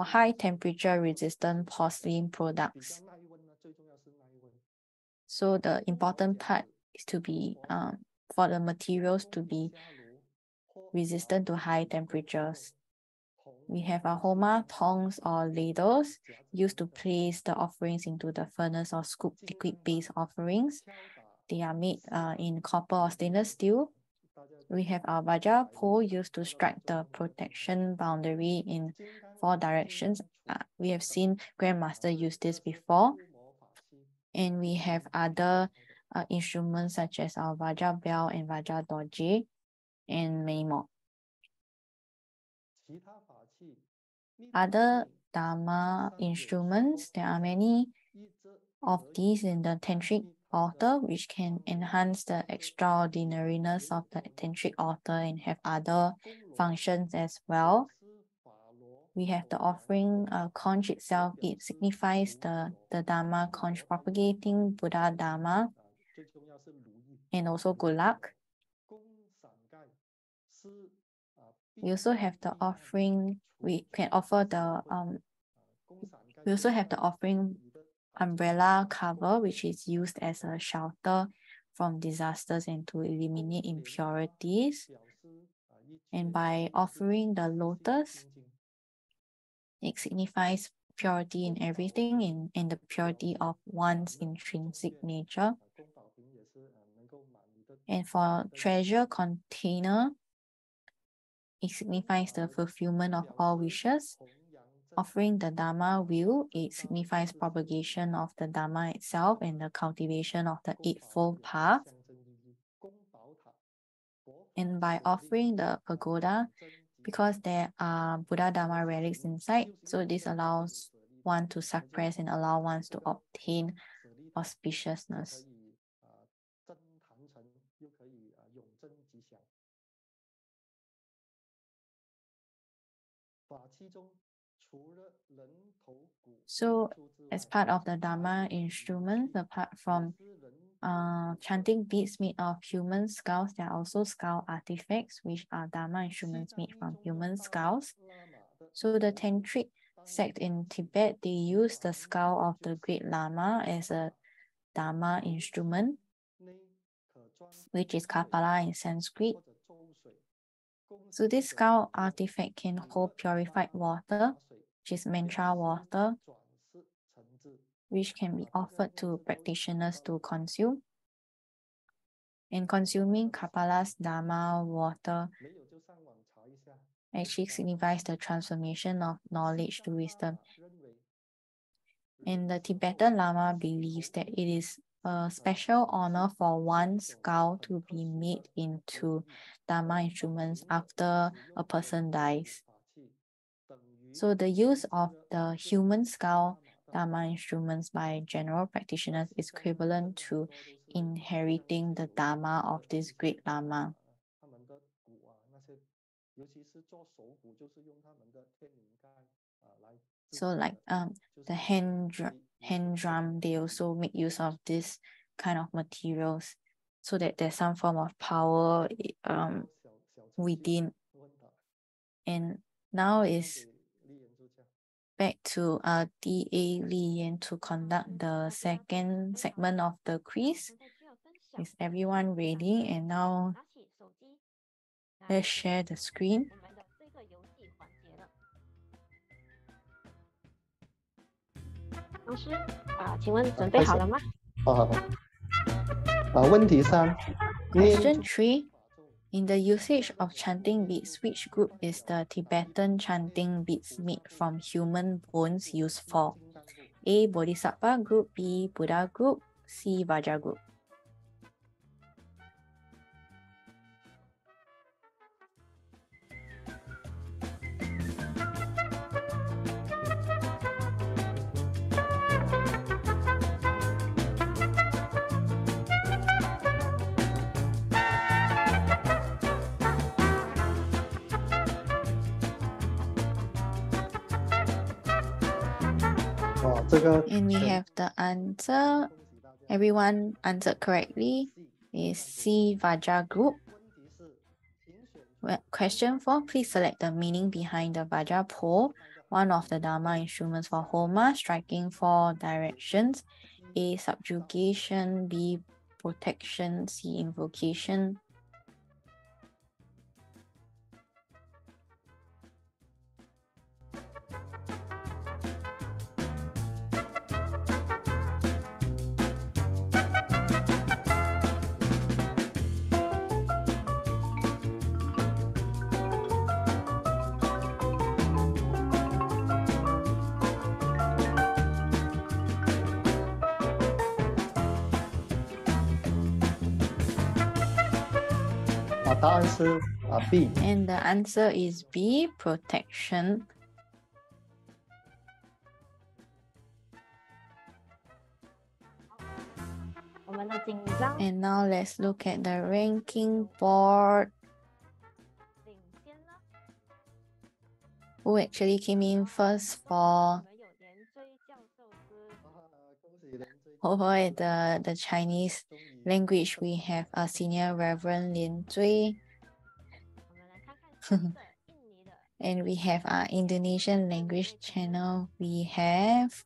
high temperature resistant porcelain products. So the important part is to be for the materials to be resistant to high temperatures. We have our Homa tongs or ladles used to place the offerings into the furnace or scoop liquid-based offerings. They are made in copper or stainless steel. We have our Vajra pole used to strike the protection boundary in 4 directions. We have seen Grandmaster use this before. And we have other instruments such as our Vajra bell and Vajra doje, and many more. Other Dharma instruments, there are many of these in the Tantric altar, which can enhance the extraordinariness of the Tantric altar and have other functions as well. We have the offering conch itself. It signifies the Dharma conch propagating Buddha Dharma and also good luck. We also have the offering. We also have the offering umbrella cover, which is used as a shelter from disasters and to eliminate impurities. And by offering the lotus, it signifies purity in everything and the purity of one's intrinsic nature. And for treasure container, it signifies the fulfillment of all wishes. Offering the Dharma wheel, it signifies propagation of the Dharma itself and the cultivation of the Eightfold Path. And by offering the pagoda, because there are Buddha Dharma relics inside, so this allows one to suppress and allow one to obtain auspiciousness. So as part of the Dharma instruments, apart from chanting beads made of human skulls, there are also skull artifacts, which are Dharma instruments made from human skulls. So the Tantric sect in Tibet, they use the skull of the Great Lama as a Dharma instrument, which is Kapala in Sanskrit. So this skull artifact can hold purified water, which is mantra water, which can be offered to practitioners to consume. And consuming Kapala's Dharma water actually signifies the transformation of knowledge to wisdom. And the Tibetan Lama believes that it is a special honor for one skull to be made into Dharma instruments after a person dies. So the use of the human skull Dharma instruments by general practitioners is equivalent to inheriting the Dharma of this great Lama. So like the hand drum, they also make use of this kind of materials so that there's some form of power within. And now is back to DA Lian to conduct the second segment of the quiz. Is everyone ready? And now let's share the screen. 老师请问准备好了吗？问题3 Question 3. In the usage of chanting beads, which group is the Tibetan chanting beads made from human bones used for? A. Bodhisattva group, B. Buddha group, C. Vajra group. And we have the answer. Everyone answered correctly. Is C. Vajra group. Well, question 4. Please select the meaning behind the Vajra pole, one of the Dharma instruments for Homa, striking 4 directions. A. Subjugation, B. Protection, C. Invocation. B. And the answer is B. Protection. And now let's look at the ranking board. Who actually came in first for the Chinese language? We have a Senior Reverend Lian Zui. And we have our Indonesian language channel. We have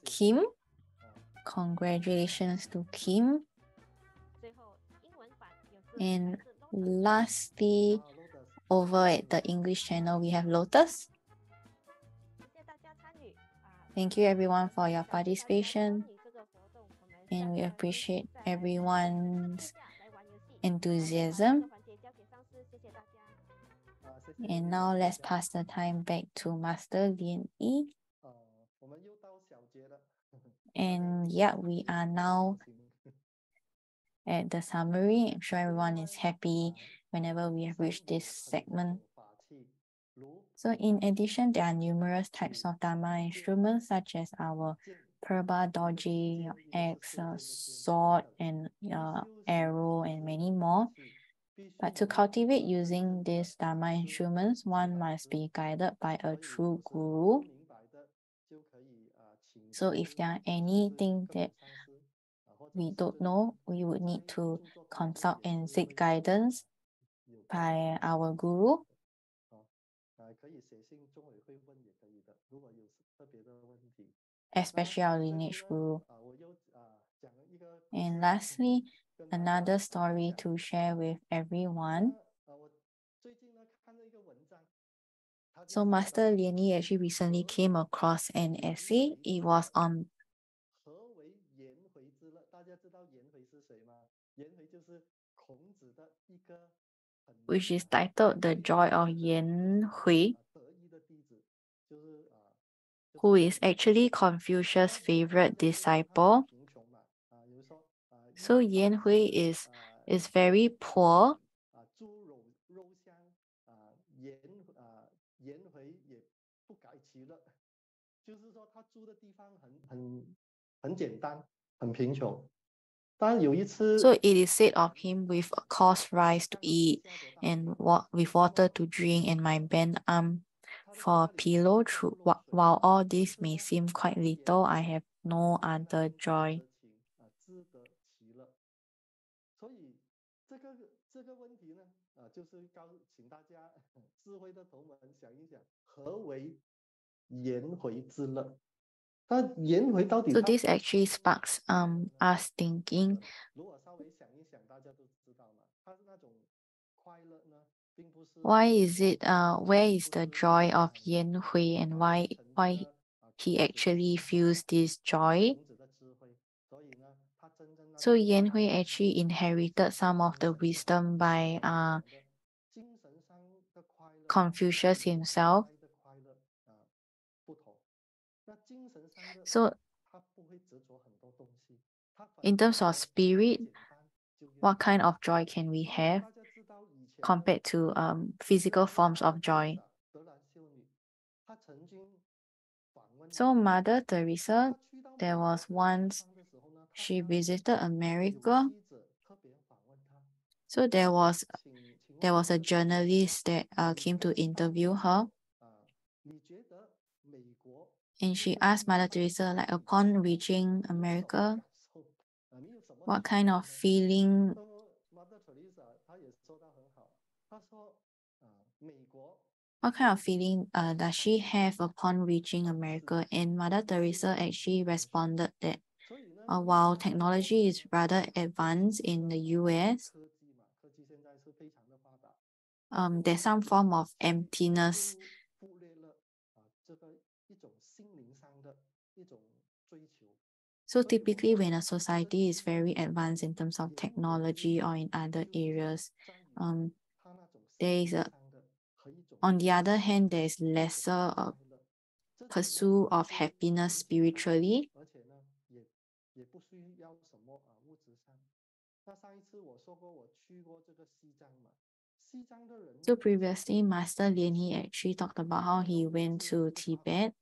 Kim. Congratulations to Kim. And lastly, over at the English channel, we have Lotus. Thank you everyone for your participation. And we appreciate everyone's enthusiasm. And now let's pass the time back to Master Lian Yi. And yeah, we are now at the summary. I'm sure everyone is happy whenever we have reached this segment. So in addition, there are numerous types of Dharma instruments such as our Purba, Doji, axe, sword, and arrow, and many more. But to cultivate using these Dharma instruments, one must be guided by a true guru. So if there are anything that we don't know, we would need to consult and seek guidance by our guru, especially our lineage guru. And lastly, another story to share with everyone. So Master Lian Yi actually recently came across an essay. It was on which is titled The Joy of Yan Hui, who is actually Confucius' favorite disciple. So Yan Hui is very poor. 当然有一次 So it is said of him, with a coarse rice to eat and with water to drink and my bent arm for a pillow. While all this may seem quite little, I have no other joy. 所以这个问题呢，就是请大家智慧的同门想一想，何为颜回之乐？那颜回到底 So 他 this actually sparks us thinking. 如果稍微想一想，大家都知道嘛，他是那种快乐呢，并不是 Why is it where is the joy of Yan Hui, and why he actually feels this joy? 孔子的智慧，所以呢，他真正 So Yan Hui actually inherited some of the wisdom by 精神上的快乐 Confucius himself. 的快乐不同。那精神上的 So 他不会执着很多东西，他反 in 而 terms of 简 spirit, 单就越 what kind of joy can we 好 have 大家知道以前呢 compared to physical forms of joy? 德兰修女，她曾经访问 So Mother Teresa, 她去到美 there 国 was 这个地 once 方的时候呢，她 she 发现 visited 有 America. 记者特别访问她， So there was 请 there 问 was a 这个 journalist that 美 came 国 to 当 interview 时 her, 你觉得美国 and 对 she 这个 asked 西 Mother 方 Teresa, like 你 upon reaching 你有什么 America, 感受你有什么 what 体 kind 会 of 呢？ feeling 那么 Mother Teresa 她也说到很好，她说美国 what kind of feeling does she have upon reaching America? And Mother Teresa actually responded that 所以呢 while technology is rather advanced in the US, 科技嘛，科技现在是非常的发达， there's some form of emptiness. 忽略了这个一种心灵上的一种追求。 So typically when a society is very advanced in terms of 也不可以忽 technology 略 or in other 就是说 areas, 在于他那种 there 心 is 灵 a 上的和一种 on the other 心 hand, there is 一种 lesser 快乐，这种呢 pursuit of 是 happiness 很简单， spiritually. 而且呢也不需要什么物质上。那上一次我说过我去过这个西藏嘛，西藏的人呢 So previously, Master Lian, he actually talked about how he went to Tibet.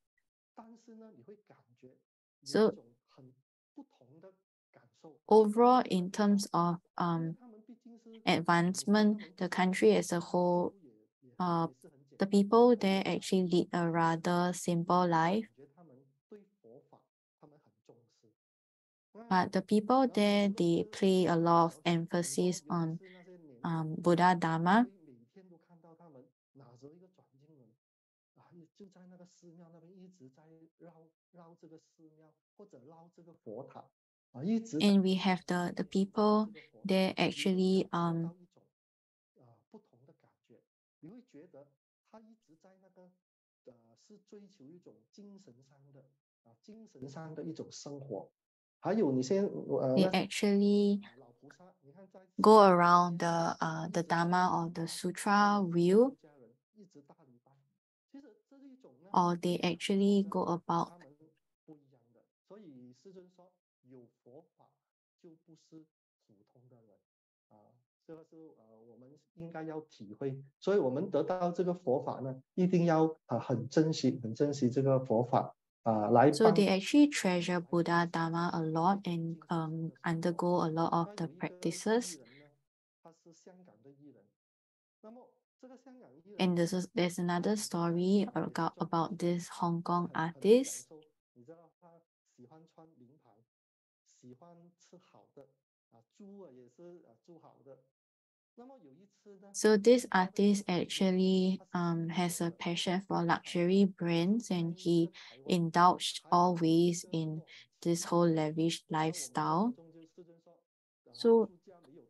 但是呢你会感觉有一 So 种很不同的感受。 overall, in terms of 因为他们毕竟是 advancement, the country as a whole, 也 uh, 是很简 the 单， people there actually lead a rather simple life. 感觉他们对佛法他们很重视。 But the people 然后 there, 除了 they 是 play a lot of 很多 emphasis 尤 on 其是那些年轻 Buddha 你 Dharma. 会每天都看到他们拿着一个转经轮就在那个寺庙那边一直在绕这个寺庙或者绕这个佛塔一直在 And we have the people 这个佛塔 there 你会 actually 感受到一种不同的感觉，你会觉得他一直在那个是追求一种精神上的一种生活。还有你先 they 那 actually 老菩萨，你看在 go around the Dharma or the 一直 Sutra 出 wheel, 家人一直大礼拜，其实这是一种呢 or they actually go about 他们不一样的。所以师尊说有佛法就不是普通的人这个是我们应该要体会。所以我们得到这个佛法呢，一定要很珍惜这个佛法来 so 帮 they actually treasure Buddha Dharma a lot and undergo a lot of 那 the 有一个艺 practices. 人呢，他是香港的艺人，那么这个香港艺人 And there's another story about this Hong Kong artist. 你知道他喜欢穿名牌，喜欢吃好的住也是住好的。那么有一次呢 So this artist actually has a passion for luxury brands, and he indulged always in this whole lavish lifestyle. So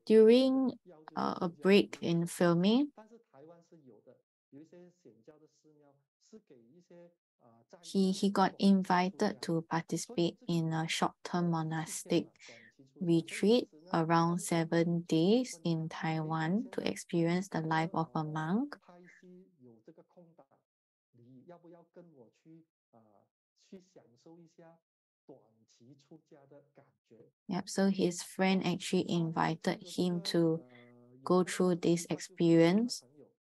during a break in filming, 但是台湾是有的，有一些显教的寺庙是给一些he got invited to participate in a short-term monastic retreat around 7 days in Taiwan to experience the life of a monk. 拍戏有这个空档，你要不要跟我去去享受一下短期出家的感觉？ Yep, so his friend actually invited him to go through this experience.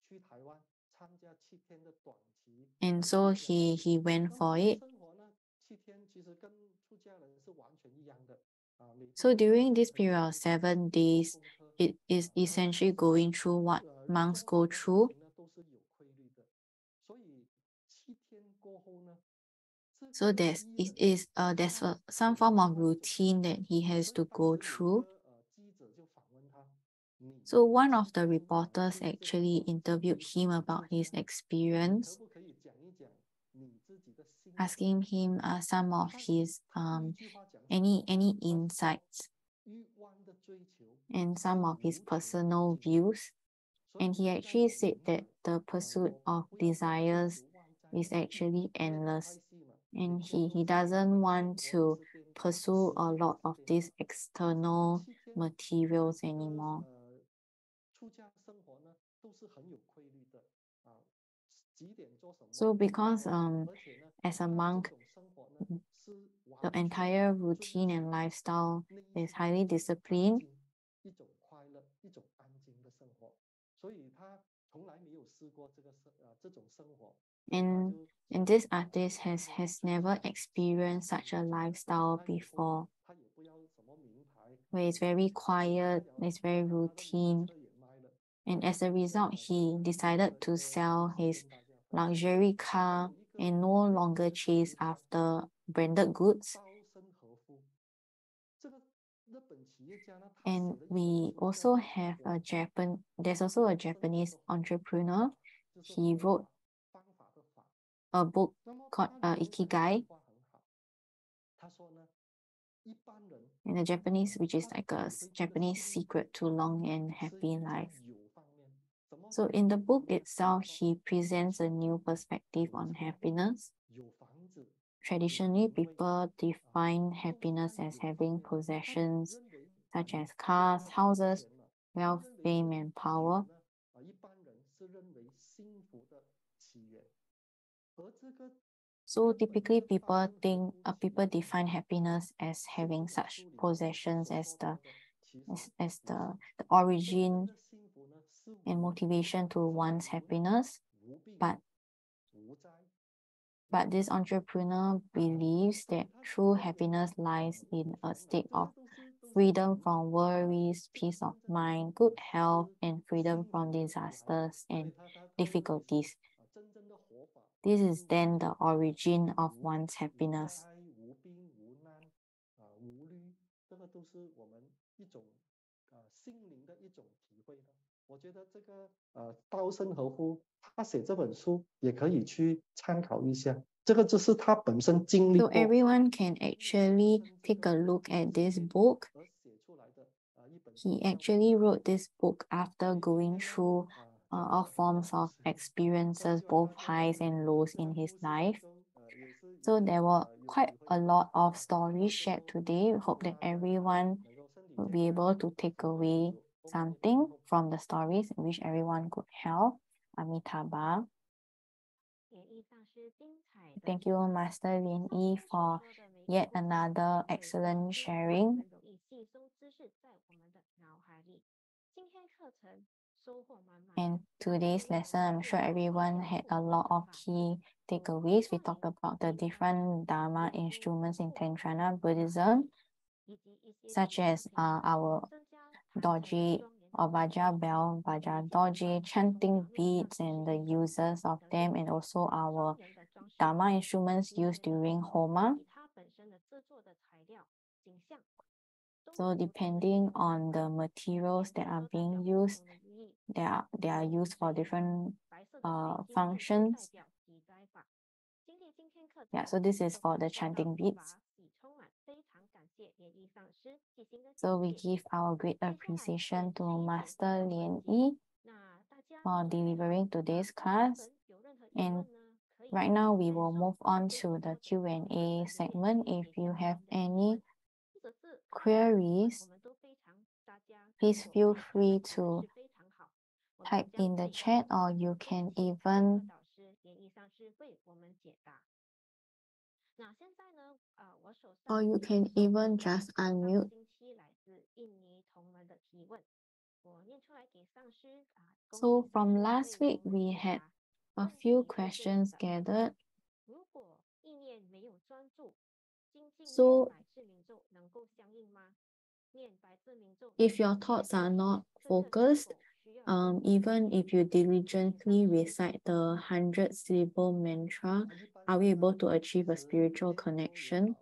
去台湾参加7天的短期 And so he went for it. 生活呢7天其实跟出家人是完全一样的， So during this period of 7 days, it is essentially going through what monks go through. So there's some form of routine that he has to go through. So one of the reporters actually interviewed him about his experience, asking him some of his any insights and some of his personal views. And he actually said that the pursuit of desires is actually endless. And he doesn't want to pursue a lot of these external materials anymore. So because as a monk, the entire routine and lifestyle is highly disciplined. And this artist has never experienced such a lifestyle before, where it's very quiet, it's very routine. And as a result, he decided to sell his luxury car and no longer chase after branded goods. And we also have there's also a Japanese entrepreneur. He wrote a book called Ikigai in the Japanese, which is like a Japanese secret to long and happy life. So in the book itself, he presents a new perspective on happiness. Traditionally, people define happiness as having possessions such as cars, houses, wealth, fame, and power. So typically people define happiness as having such possessions as the origin and motivation to one's happiness. But this entrepreneur believes that true happiness lies in a state of freedom from worries, peace of mind, good health, and freedom from disasters and difficulties. This is then the origin of one's happiness. So everyone can actually take a look at this book. He actually wrote this book after going through all forms of experiences, both highs and lows in his life. So there were quite a lot of stories shared today. We hope that everyone will be able to take away something from the stories in which everyone could help. Amitabha. Thank you, Master Lian Yi, for yet another excellent sharing. And today's lesson, I'm sure everyone had a lot of key takeaways. We talked about the different Dharma instruments in Tantrayana Buddhism, such as our doji or Vajra bell, Vajra doji, chanting beads and the uses of them, and also our Dharma instruments used during Homa. So depending on the materials that are being used, they are used for different functions. Yeah, so this is for the chanting beads. So we give our great appreciation to Master Lian Yi for delivering today's class. And right now we will move on to the Q&A segment. If you have any queries, please feel free to type in the chat, or you can even just unmute. So from last week, we had a few questions gathered. So if your thoughts are not focused, even if you diligently recite the 100-syllable mantra, are we able to achieve a spiritual connection?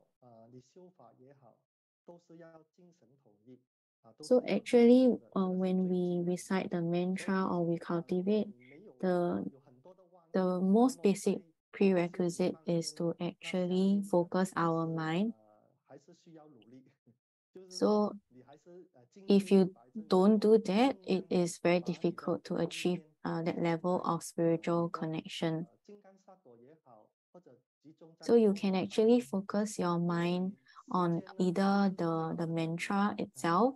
So actually, when we recite the mantra or we cultivate, the most basic prerequisite is to actually focus our mind. So if you don't do that, it is very difficult to achieve that level of spiritual connection. So you can actually focus your mind on either the mantra itself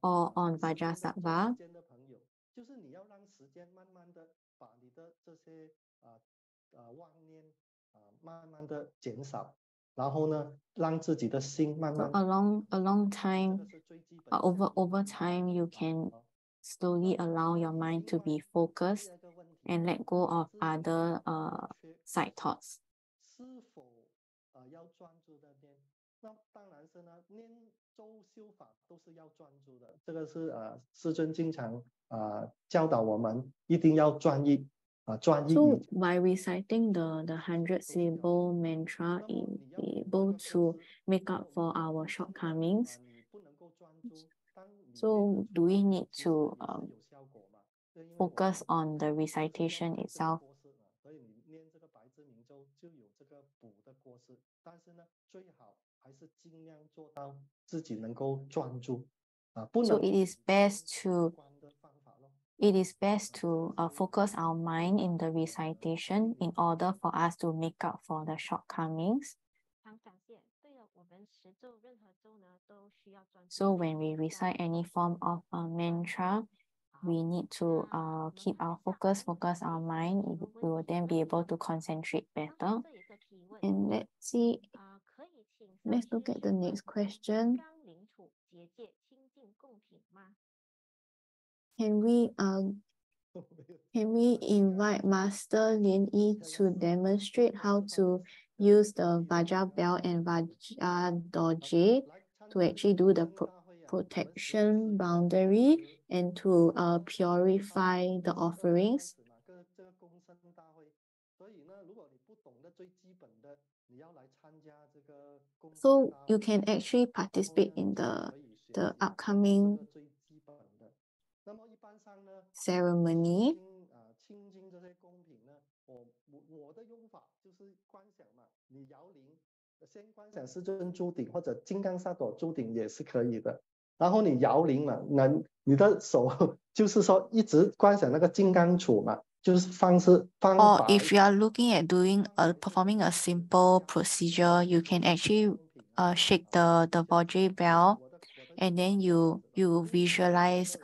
or on Vajrasattva. So along time, over time, you can slowly allow your mind to be focused and let go of other side thoughts. So by reciting the 100-syllable mantra, it be able to make up for our shortcomings. So do we need to focus on the recitation itself? So it is best to focus our mind in the recitation in order for us to make up for the shortcomings. So when we recite any form of a mantra, we need to keep our focus our mind. We will then be able to concentrate better. And let's look at the next question. Can we invite Master Lian to demonstrate how to use the Vajra bell and Vajra doji to actually do the protection boundary and to purify the offerings? So you can actually participate in the upcoming ceremony. Or if you are looking at performing a simple procedure, you can actually shake the Vajra bell, and then you visualize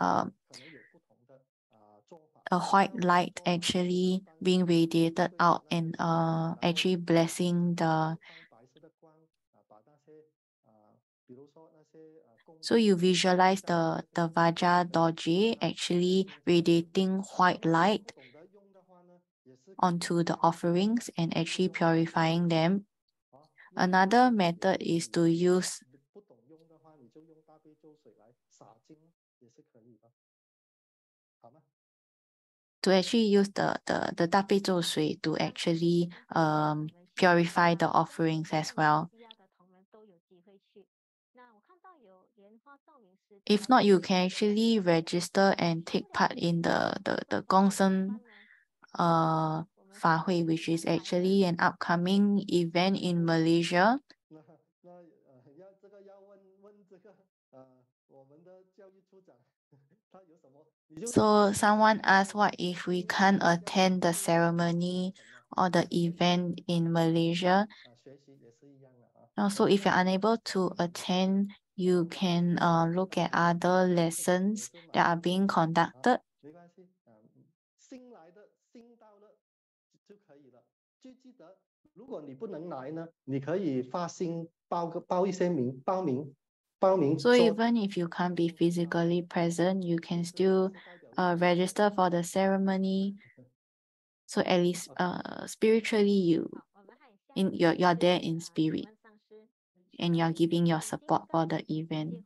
a white light actually being radiated out and actually blessing the. So you visualize the Vajra doji actually radiating white light onto the offerings and actually purifying them. Another method is to use the 大悲咒水 to actually purify the offerings as well. If not, you can actually register and take part in the Gongsen Fahui, which is actually an upcoming event in Malaysia. So someone asked, what if we can't attend the ceremony or the event in Malaysia? Also, if you're unable to attend, you can look at other lessons that are being conducted. So even if you can't be physically present, you can still register for the ceremony. So at least spiritually you're there in spirit. and you're giving your support for the event.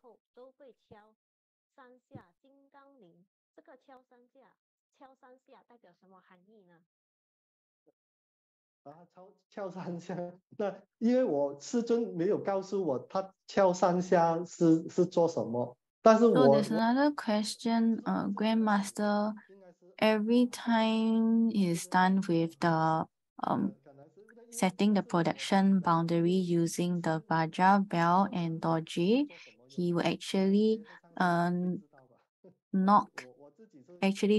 敲三下，那因为我师尊没有告诉我他敲三下是做什么，但是 So there's another question, Grandmaster. Every time is done with the setting the protection boundary using the Vajra bell and Doji, he will actually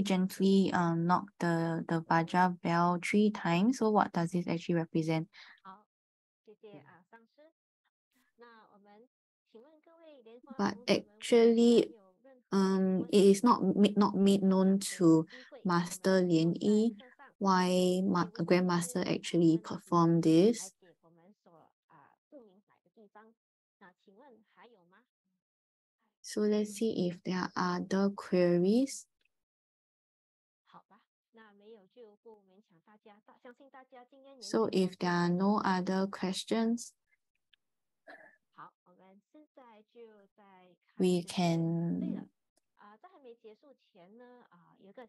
gently knock the Vajra bell 3 times. So what does this actually represent? But actually, it is not made known to Master Lian Yi why Grandmaster actually performed this. So let's see if there are other queries. So if there are no other questions, we can.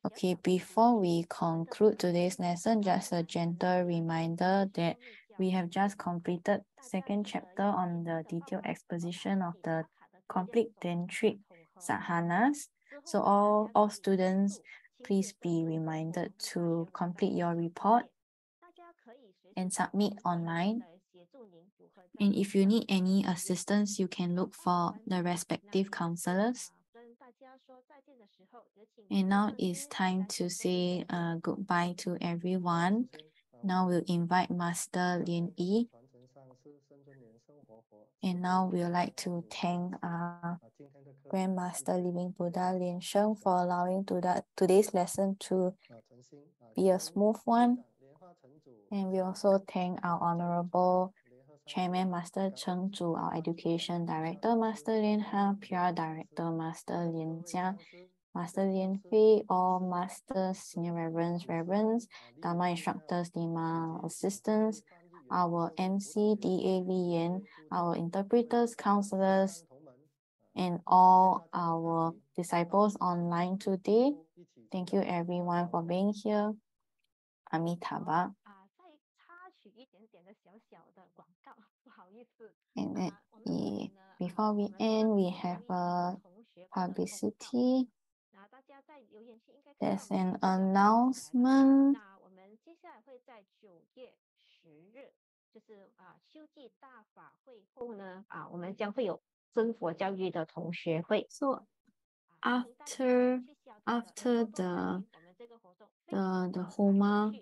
Okay, before we conclude today's lesson, just a gentle reminder that we have just completed second chapter on the detailed exposition of the complete Tantric sadhanas. So all students, please be reminded to complete your report and submit online. And if you need any assistance, you can look for the respective counselors. And now it's time to say goodbye to everyone. Now we'll invite Master Lian Yi. And now we'd like to thank Grandmaster Living Buddha Lian Sheng for allowing today's lesson to be a smooth one. And we also thank our Honorable Chairman Master Cheng Zhu, our Education Director Master Lian Ha, PR Director Master Lian Jia, Master Lian Fei, all Masters, Senior Reverends, Dharma Instructors, Dharma Assistants, our MC, DA Lian, our interpreters, counselors, and all our disciples online today. Thank you everyone for being here. Amitabha. And then, before we end, we have a publicity. There's an announcement. So after the Homa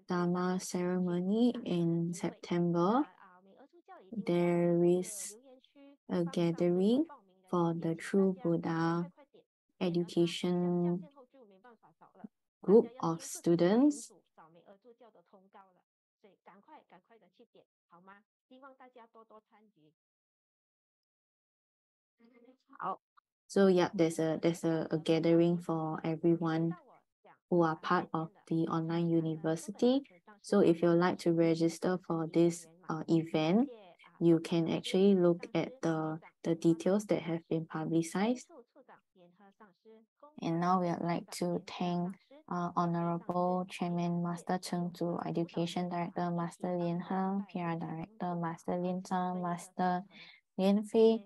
Dharma ceremony in September, there is a gathering for the True Buddha education group of students. So yeah, there's a gathering for everyone who are part of the online university. So if you'd like to register for this event, you can actually look at the details that have been publicized. And now we would like to thank Honorable Chairman Master Cheng Zhu, Education Director Master Lian Ha, PR Director Master Lian Zhang, Master Lian Fei,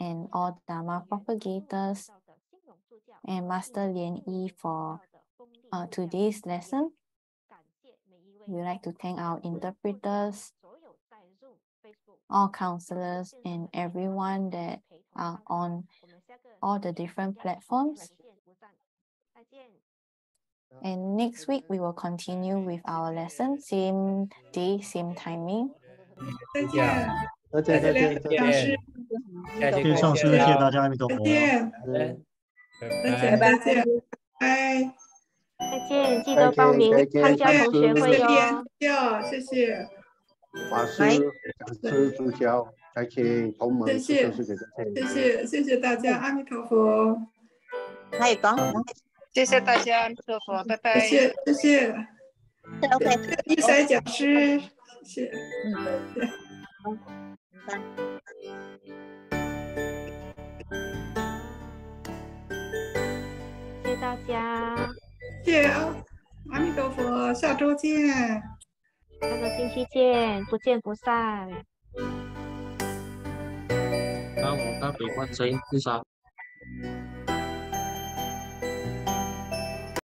and all Dharma propagators, and Master Lian Yi for today's lesson. We'd like to thank our interpreters, all counselors, and everyone that are on all the different platforms. And next week, we will continue with our lesson, same day, same timing. 再见，再见，再见，再见。下期上师，谢谢大家，阿弥陀佛。再见，再见，再见，拜。再见，记得报名参加同学会哟。谢谢。法师、讲师、助教，再见，同门，谢谢大家，阿弥陀佛。谢谢大家，阿弥陀佛，拜拜。谢谢。OK。一塞讲师，谢谢。拜。大家，谢谢阿弥陀佛，下周见。下个星期见，不见不散。Nam mô Các vị Quan Thế音菩萨。